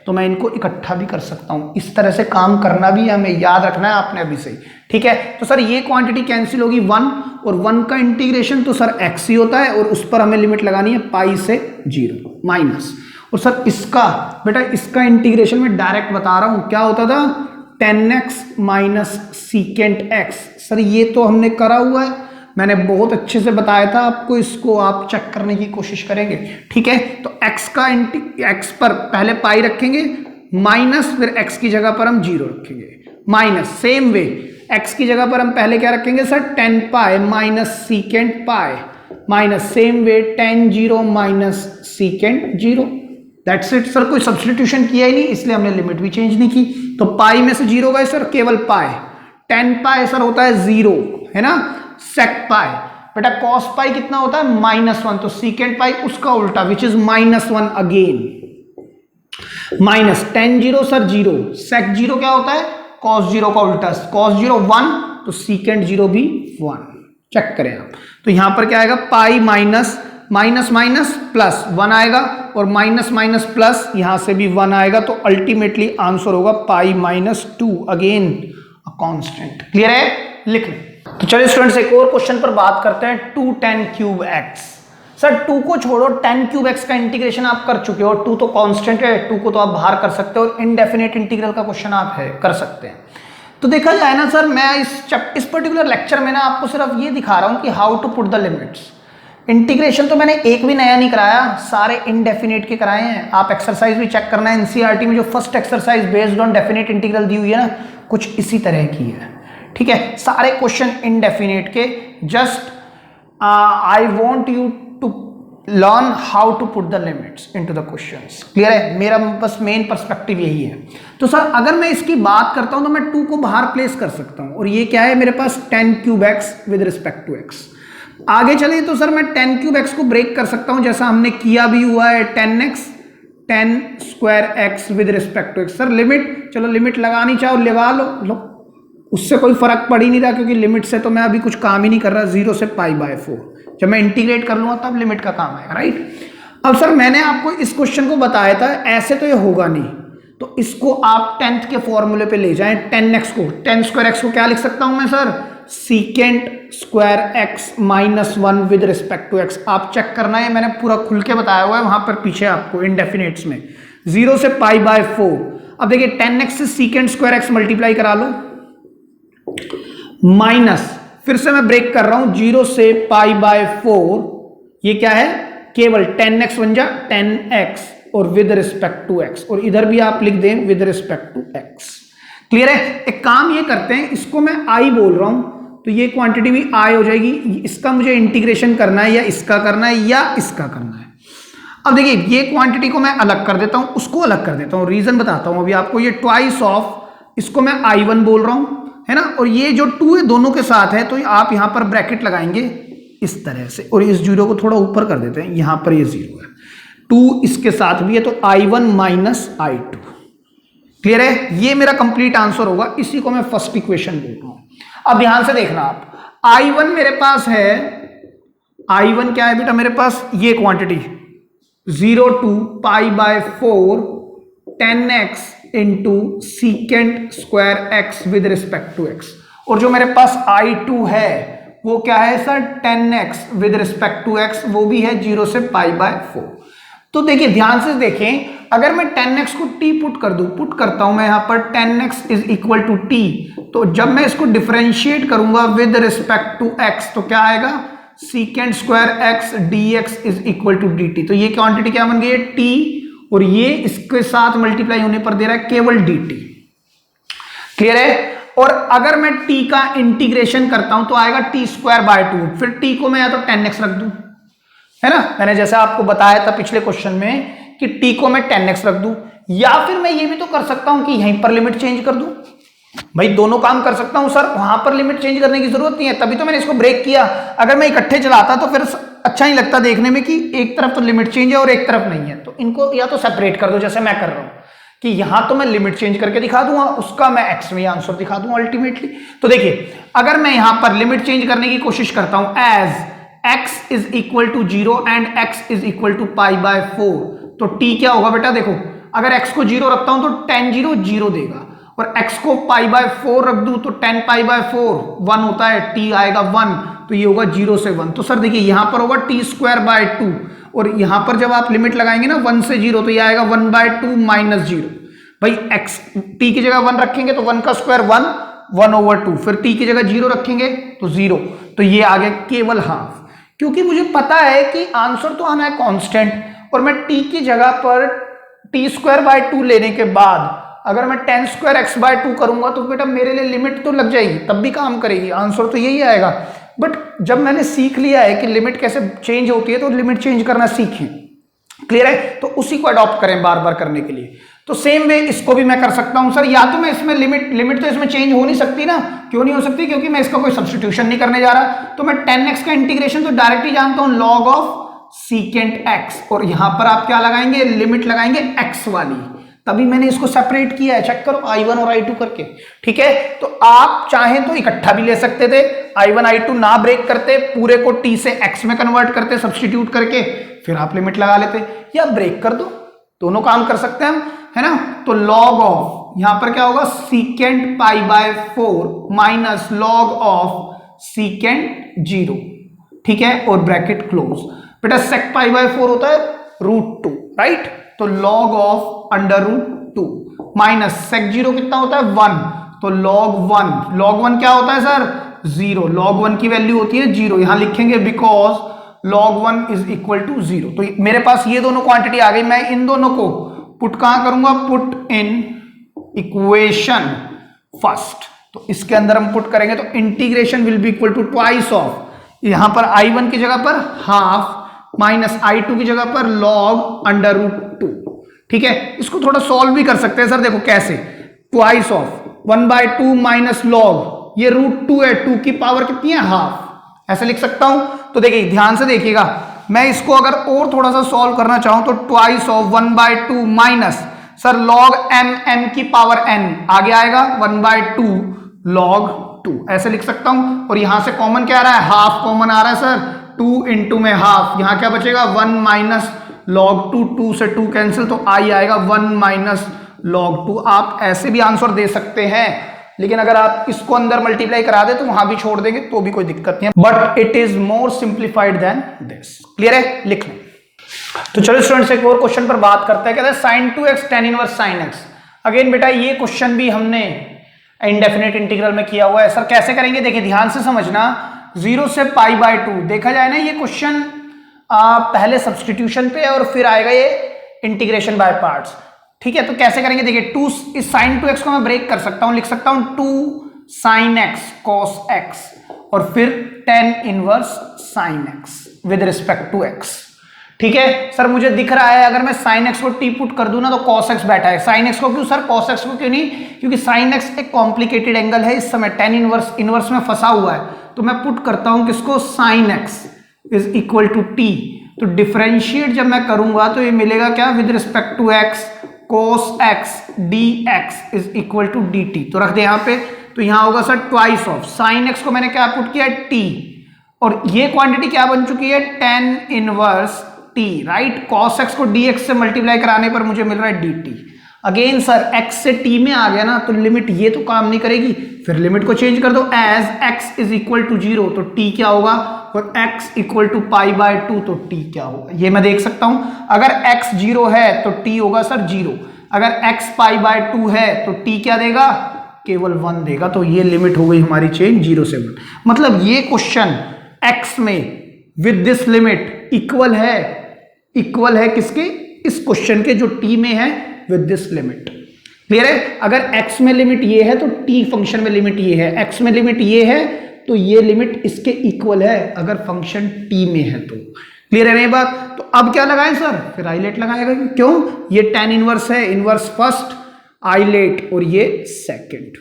तो मैं इनको इकट्ठा भी कर सकता हूं। इस तरह से काम करना भी हमें याद रखना है आपने अभी से, ठीक है। तो सर ये क्वांटिटी कैंसिल होगी 1 और 1 का इंटीग्रेशन तो सर x ही होता है और उस पर हमें लिमिट लगानी है पाई से 0 माइनस। और सर इसका बेटा इसका इंटीग्रेशन में डायरेक्ट बता रहा हूं क्या होता था 10x minus secant x। Sir ये तो हमने करा हुआ है, मैंने बहुत अच्छे से बताया था आपको, इसको आप चेक करने की कोशिश करेंगे, ठीक है। तो x का x पर पहले पाई रखेंगे माइनस, फिर x की जगह पर हम 0 रखेंगे माइनस। सेम वे x की जगह पर हम पहले क्या रखेंगे sir 10 pi minus secant pi minus, same way 10 0 minus secant 0। That's it sir, कोई सब्स्टिट्यूशन किया ही नहीं इसलिए हमने लिमिट भी चेंज नहीं की। तो पाई में से 0 गए सर, केवल पाई। 10 पाई सर होता है 0, है ना, सेक पाई। बेटा कॉस पाई कितना होता है -1, तो सीकेंट पाई उसका उल्टा which is -1 again minus 10 0 sir 0, सेक 0 क्या होता है कॉस 0 का उल्टा, कॉस 0 1 तो सीकेंट 0 भी 1। चेक करें आप, तो यहां पर क्या आएगा pi minus minus minus plus 1 आएगा और माइनस माइनस प्लस यहां से भी 1 आएगा, तो अल्टीमेटली आंसर होगा पाई -2 अगेन अ कांस्टेंट। क्लियर है, लिख लें। तो चलिए स्टूडेंट्स एक और क्वेश्चन पर बात करते हैं 2 10 क्यूब x। सर 2 को छोड़ो, 10 क्यूब x का इंटीग्रेशन आप कर चुके हो, 2 तो कांस्टेंट है, 2 को तो आप बाहर कर सकते हो, और इनडेफिनेट इंटीग्रल का क्वेश्चन आप कर सकते हैं। तो देखा जाए ना सर, मैं इस पर्टिकुलर लेक्चर में ना आपको सिर्फ ये दिखा रहा हूं कि how to put the limits. Integration तो मैंने एक भी नया नहीं कराया, सारे इनडेफिनेट के कराए हैं। आप एक्सरसाइज भी चेक करना है, एनसीईआरटी में जो first exercise based on definite integral दी हुई है ना, कुछ इसी तरह की है, ठीक है। सारे क्वेश्चन इनडेफिनेट के, just I want you to learn how to put the limits into the questions. Clear है, मेरा बस मेन पर्सपेक्टिव यही है। तो सर अगर मैं इसकी बात करता हूं तो मैं 2 को बाहर प्लेस कर सकता हूं, और ये क्या है मेरे पास 10 cube x with respect to x। आगे चलिए तो सर मैं 10 क्यूब x को ब्रेक कर सकता हूं, जैसा हमने किया भी हुआ है 10x 10 square x with respect to x। Sir limit, चलो लिमिट लगानी चाहो लगा लो, उससे कोई फर्क पड़ ही नहीं रहा, क्योंकि लिमिट से तो मैं अभी कुछ काम ही नहीं कर रहा। 0 से π/4 जब मैं इंटीग्रेट कर लूंगा तब लिमिट का काम आएगा, राइट। अब सर मैंने आपको इस क्वेश्चन को बताया था, ऐसे तो ये होगा नहीं, तो इसको आप 10th के फॉर्मूले पे ले जाएं। 10x को 10 स्क्वायर x को क्या लिख सकता हूं मैं sir, secant square x -1 with respect to x। आप चेक करना है, मैंने पूरा खुल के बताया हुआ है वहां पर पीछे आपको इनडेफिनेट्स में 0 से π/4। अब देखिए 10x से सीकेंट स्क्वायर x मल्टीप्लाई करा लो, माइनस, फिर से मैं ब्रेक कर रहा हूं 0 से π/4, ये क्या है केवल 10x बन जा 10x और विद रिस्पेक्ट टू x, और इधर भी आप लिख दें with respect to x। Clear है। एक काम ये करते हैं, इसको मैं i बोल रहा हूं तो ये क्वांटिटी भी i हो जाएगी। इसका मुझे इंटीग्रेशन करना है या इसका करना है या इसका करना है। अब देखिए ये क्वांटिटी को मैं अलग कर देता हूं, उसको अलग कर देता हूं, रीजन बताता हूं अभी आपको। ये ट्वाइस ऑफ, इसको मैं i1 बोल रहा हूं, है ना, और ये जो 2 है दोनों के साथ है, तो आप यहां पर ब्रैकेट लगाएंगे इस तरह से, और इस 0 को थोड़ा ऊपर कर देते हैं, यहां पर ये 0 है, 2 इसके साथ भी है, तो i1 माइनस i2। क्लियर है, ये मेरा कंप्लीट आंसर होगा, इसी को मैं फर्स्ट इक्वेशन बोल रहा हूं। अब ध्यान से देखना आप, i1 मेरे पास है, i1 क्या है बेटा मेरे पास, ये quantity 0 to π/4 10x into secant square x with respect to x, और जो मेरे पास i2 है वो क्या है sir 10x with respect to x, वो भी है 0 से π/4। तो देखिए ध्यान से देखें, अगर मैं 10x को t पुट कर दूं, पुट करता हूं मैं यहां पर 10x is equal to t, तो जब मैं इसको डिफरेंशिएट करूंगा विद रिस्पेक्ट टू x तो क्या आएगा secant square x dx is equal to dt। तो ये क्वांटिटी क्या बन गई है t, और ये इसके साथ मल्टीप्लाई होने पर दे रहा है केवल dt। क्लियर है। और अगर मैं t का इंटीग्रेशन करता हूं तो आएगा t²/2, फिर t को मैं या तो 10x रख दूं, है ना, मैंने जैसा आपको बताया था पिछले क्वेश्चन में कि t को मैं 10x रख दूं, या फिर मैं ये भी तो कर सकता हूं कि यहीं पर लिमिट चेंज कर दूं, भाई दोनों काम कर सकता हूं सर, वहां पर लिमिट चेंज करने की जरूरत नहीं है, तभी तो मैंने इसको ब्रेक किया। अगर मैं इकट्ठे चलाता तो फिर अच्छा नहीं लगता देखने में कि एक तरफ तो लिमिट चेंज है और एक तरफ नहीं है। तो इनको या तो सेपरेट कर दो जैसे मैं कर रहा हूं कि यहां तो मैं लिमिट चेंज करके दिखा दूंगा, उसका मैं एक्स में आंसर दिखा दूंगा अल्टीमेटली। तो देखिए अगर मैं यहां पर लिमिट चेंज करने की कोशिश करता हूं as x is equal to 0 and x is equal to π/4, तो t क्या होगा बेटा, देखो अगर x को 0 रखता हूं तो tan 0 0 देगा, और x को π/4 रख दूं तो tan π/4 1 होता है, t आएगा 1, तो ये होगा 0 से 1। तो सर देखिए यहां पर होगा t²/2, और यहां पर जब आप लिमिट लगाएंगे ना 1 से 0 तो ये आएगा 1/2 - 0। भाई x t की जगह 1 रखेंगे तो 1 का स्क्वायर 1/2, फिर t की जगह 0 रखेंगे तो 0, तो ये आ गया केवल हाफ। क्योंकि मुझे पता है कि आंसर तो आना है कांस्टेंट, और मैं t की जगह पर t²/2 लेने के बाद अगर मैं tan² x/2 करूंगा तो बेटा मेरे लिए लिमिट तो लग जाएगी, तब भी काम करेगी, आंसर तो यही आएगा। बट जब मैंने सीख लिया है कि लिमिट कैसे चेंज होती है तो लिमिट चेंज करना सीखें, क्लियर है, तो उसी को अडॉप्ट करें बार बार करने के लिए। तो सेम वे इसको भी मैं कर सकता हूं सर, या तो मैं इसमें लिमिट तो इसमें चेंज हो नहीं सकती ना, क्यों नहीं हो सकती, क्योंकि मैं इसका कोई सब्स्टिट्यूशन नहीं करने जा रहा, तो मैं tan x का इंटीग्रेशन तो डायरेक्टली जानता हूं log ऑफ सीकेंट x, और यहां पर आप क्या लगाएंगे, लिमिट लगाएंगे x वाली, तभी मैंने इसको सेपरेट किया है, चेक करो I1 और I2 करके, ठीक है। तो आप चाहें तो इकट्ठा भी ले सकते थे, I1 I2 ना ब्रेक करते, पूरे को t से x में कन्वर्ट करते सब्स्टिट्यूट करके, फिर आप लिमिट लगा लेते, या ब्रेक कर दो, दोनों काम कर सकते हैं हम, है ना। तो log ऑफ यहां पर क्या होगा, secant π/4 minus log of secant 0, ठीक है, और ब्रैकेट क्लोज। बेटा sec π/4 होता है √2, राइट, तो log ऑफ √2 माइनस sec 0 कितना होता है 1, तो log 1 क्या होता है सर 0, log 1 की वैल्यू होती है 0, यहां लिखेंगे because log 1 is equal to 0। तो मेरे पास ये दोनों क्वांटिटी आ गई, मैं इन दोनों को पुट कहां करूंगा, पुट इन इक्वेशन फर्स्ट, तो इसके अंदर हम पुट करेंगे तो integration will be equal to twice of, यहां पर I1 की जगह पर हाफ माइनस I2 की जगह पर log √2, ठीक है। इसको थोड़ा सॉल्व भी कर सकते हैं सर, देखो कैसे, ट्वाइस ऑफ 1/2 माइनस लॉग, ये √2 है, 2 की पावर कितनी है हाफ, ऐसे लिख सकता हूं। तो देखिए ध्यान से देखिएगा, मैं इसको अगर और थोड़ा सा सॉल्व करना चाहूं तो twice of 1/2 minus sir log m की पावर n आगे आएगा 1/2 log 2, ऐसे लिख सकता हूं। और यहां से कॉमन क्या आ रहा है, हाफ कॉमन आ रहा है सर, 2 इंटू में हाफ, यहां क्या बचेगा 1 माइनस log 2, 2 से 2 कैंसिल, तो आई आएगा 1 माइनस log 2। आप ऐसे भी आंसर दे सकते हैं, लेकिन अगर आप इसको अंदर मल्टीप्लाई करा दे तो वहां भी छोड़ देंगे तो भी कोई दिक्कत नहीं है, but it is more simplified than this, clear है, लिख लें। तो चलो स्टूडेंट्स एक और क्वेश्चन पर बात करते हैं, कहते हैं sin 2x tan inverse sin x। Again बेटा ये क्वेश्चन भी हमने इनडेफिनेट इंटीग्रल में किया हुआ है। सर कैसे करेंगे, देखिए ध्यान से समझना, 0 से π/2 देखा जाए ना, ये क्वेश्चन पहले सब्स्टिट्यूशन पे और फिर आएगा ये इंटीग्रेशन बाय पार्ट्स, ठीक है। तो कैसे करेंगे, देखिए 2 इस sin 2x को मैं ब्रेक कर सकता हूं, लिख सकता हूं 2 sin x cos x और फिर tan inverse sin x with respect to x, ठीक है। सर मुझे दिख रहा है अगर मैं sin x को t पुट कर दूं ना तो cos x बैठा है, sin x को क्यों सर, cos x को क्यों नहीं, क्योंकि sin x एक कॉम्प्लिकेटेड एंगल है, इस समय tan इनवर्स में फंसा हुआ है, तो मैं पुट करता हूं किसको, sin x is equal to t। तो डिफरेंशिएट जब मैं करूंगा तो ये मिलेगा क्या, with respect to x cos x dx is equal to dt, तो रख दे यहां पे, तो यहां होगा sir twice of sin x को मैंने क्या पुट किया t, और ये क्वांटिटी क्या बन चुकी है tan inverse t, right, cos x को dx से मल्टीप्लाई कराने पर मुझे मिल रहा है dt। अगेन सर x से t में आ गया ना तो लिमिट ये तो काम नहीं करेगी, फिर लिमिट को चेंज कर दो, as x is equal to 0 तो t क्या होगा, और x इक्वल टू π/2 तो t क्या होगा, ये मैं देख सकता हूं। अगर x 0 है तो t होगा सर 0, अगर x π/2 है तो t क्या देगा, केवल 1 देगा। तो ये लिमिट हो गई हमारी चेंज 0 से 1, मतलब ये क्वेश्चन x में विद दिस लिमिट इक्वल है किसके, इस क्वेश्चन के जो t में है विद दिस लिमिट, क्लियर है। अगर x में लिमिट ये है तो t फंक्शन में लिमिट ये है, x में लिमिट ये है तो ये लिमिट इसके इक्वल है अगर फंक्शन t में है तो, क्लियर है ना ये बात। तो अब क्या लगाएं सर, फिर आइलेट लगाएगा, क्यों, ये tan इनवर्स है, इनवर्स फर्स्ट आइलेट और ये सेकंड,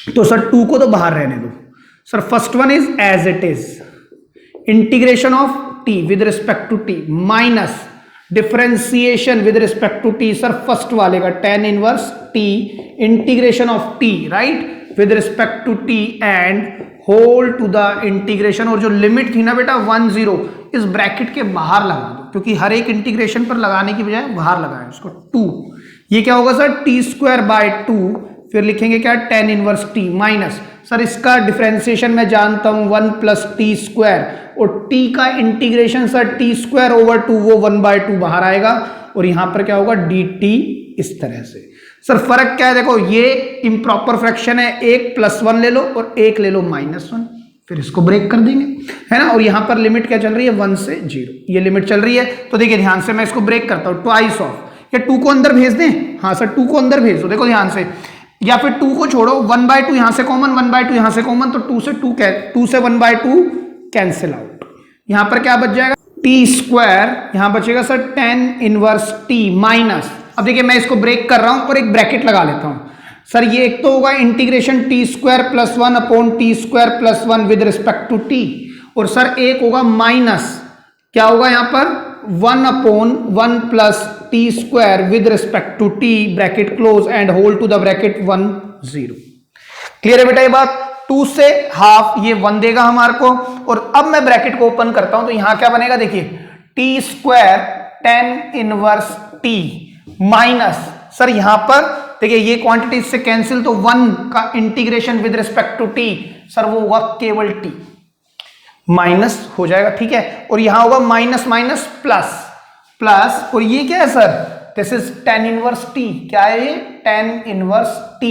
तो सर 2 को तो बाहर रहने दो sir. First one is as it is integration of t with respect to t minus differentiation with respect to t. Sir first वाले का tan inverse t integration of t right with respect to t and whole to the integration. और जो limit थी ना बेटा 1 0 इस bracket के बाहर लगा दो, क्योंकि हर एक इंटीग्रेशन पर लगाने की बजाय बाहर लगाए उसको 2। ये क्या होगा सर t²/2, फिर लिखेंगे क्या tan inverse t minus sir इसका डिफरेंशिएशन मैं जानता हूं 1 + t², और t का इंटीग्रेशन सर t²/2 वो 1/2 बाहर आएगा, और यहां पर क्या होगा dt इस तरह से। सर फर्क क्या है देखो, ये इम्प्रॉपर फ्रैक्शन है, एक +1 ले लो और एक ले लो -1, फिर इसको ब्रेक कर देंगे है ना। और यहां पर लिमिट क्या चल रही है 1 से 0, ये लिमिट चल रही है। तो देखिए ध्यान से मैं इसको ब्रेक करता हूं, ट्वाइस ऑफ, या 2 को अंदर भेज दें, हाँ सर 2 को अंदर भेज दो, देखो ध्यान से, या फिर 2 को छोड़ो 1/2 यहां से कॉमन, 1/2 यहां से कॉमन, तो 2 से 1/2 कैंसिल आउट। यहां पर क्या बच जाएगा t², यहां बचेगा sir tan inverse t minus, अब देखिए मैं इसको ब्रेक कर रहा हूं और एक ब्रैकेट लगा लेता हूं सर। ये एक तो होगा integration t² + 1 upon t² + 1 with respect to t, और सर एक होगा माइनस, क्या होगा यहां पर 1/1 + t² with respect to t bracket close and whole to the bracket 1 0। Clear है बेटा ये बात। 2 से हाफ ये 1 देगा हमारे को, और अब मैं ब्रैकेट को ओपन करता हूं तो यहां क्या बनेगा देखिए t² tan inverse t minus sir यहां पर देखिए ये क्वांटिटी इससे कैंसिल, तो 1 का integration with respect to t sir वो होगा केवल t माइनस हो जाएगा, ठीक है। और यहां होगा माइनस माइनस प्लस प्लस, और ये क्या है sir this is tan inverse t, क्या है ये tan inverse t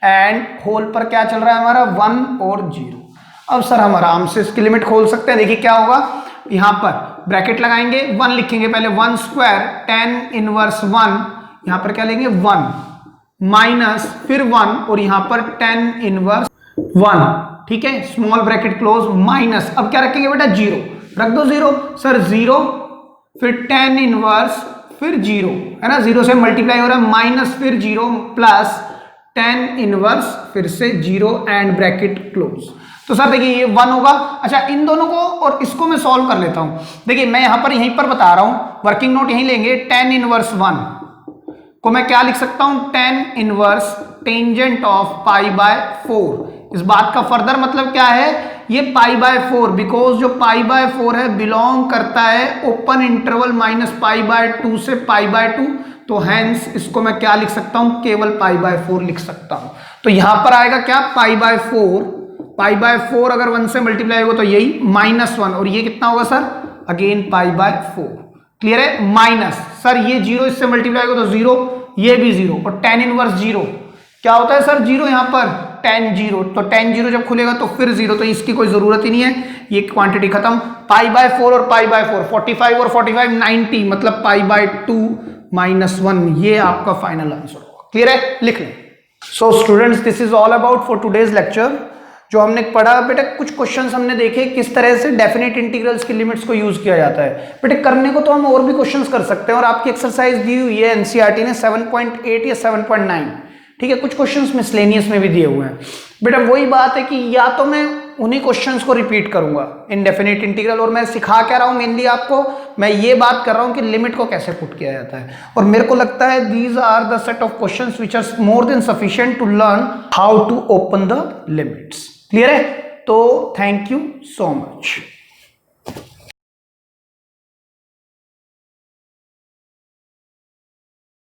and whole पर क्या चल रहा है हमारा 1 और 0। अब सर हम आराम से इसकी लिमिट खोल सकते हैं, देखिए क्या होगा, यहां पर ब्रैकेट लगाएंगे 1 लिखेंगे पहले 1² tan इनवर्स 1, यहां पर क्या लेंगे 1 माइनस फिर 1 और यहां पर tan इनवर्स 1, ठीक है, स्मॉल ब्रैकेट क्लोज माइनस, अब क्या रखेंगे बेटा 0, रख दो 0 सर 0 फिर tan इनवर्स फिर 0 है ना, 0 से मल्टीप्लाई हो रहा है माइनस फिर 0 प्लस tan इनवर्स फिर से 0 एंड ब्रैकेट क्लोज। तो सर देखिए ये 1 होगा। अच्छा इन दोनों को और इसको मैं सॉल्व कर लेता हूं, देखिए मैं यहां पर यहीं पर बता रहा हूं, वर्किंग नोट यहीं लेंगे, tan इनवर्स 1 को मैं क्या लिख सकता हूं tan इनवर्स टेंजेंट ऑफ π/4। इस बात का फर्दर मतलब क्या है, ये π/4 बिकॉज जो π/4 है बिलोंग करता है ओपन इंटरवल -π/2 से π/2, तो हेंस इसको मैं क्या लिख सकता हूं केवल π/4 लिख सकता हूं। तो यहां पर आएगा क्या π/4 अगर 1 से मल्टीप्लाई होगा तो यही -1, और ये कितना होगा सर अगेन π/4। क्लियर है, माइनस सर ये 0 इससे मल्टीप्लाई होगा तो 0, ये भी 0, और tan इनवर्स 0 क्या होता है सर 0 यहां पर tan 0, तो tan 0 जब खुलेगा तो फिर 0, तो इसकी कोई जरूरत ही नहीं है, ये क्वांटिटी खत्म। π/4 और π/4 45 और 45 90, मतलब π/2 -1, ये आपका फाइनल आंसर होगा। क्लियर है, लिख लें। So students this is all about for today's lecture. जो हमने पढ़ा बेटा, कुछ क्वेश्चंस हमने देखे किस तरह से डेफिनेट इंटीग्रल्स की लिमिट्स को यूज किया जाता है। बेटा करने को तो हम और भी क्वेश्चंस कर सकते हैं, और आपकी एक्सरसाइज दी हुई है एनसीईआरटी ने 7.8 या 7.9, ठीक है, कुछ क्वेश्चंस मिसलेनियस में भी दिए हुए हैं। बेटा वही बात है कि या तो मैं उन्हीं क्वेश्चंस को रिपीट करूंगा इनडेफिनेट इंटीग्रल, और मैं सिखा क्या रहा हूं मेनली आपको, मैं ये बात कर रहा हूं कि लिमिट को कैसे पुट किया जाता है, और मेरे को लगता है these are the set of questions which are more than sufficient to learn how to open the limits. Clear है, तो थैंक यू सो मच।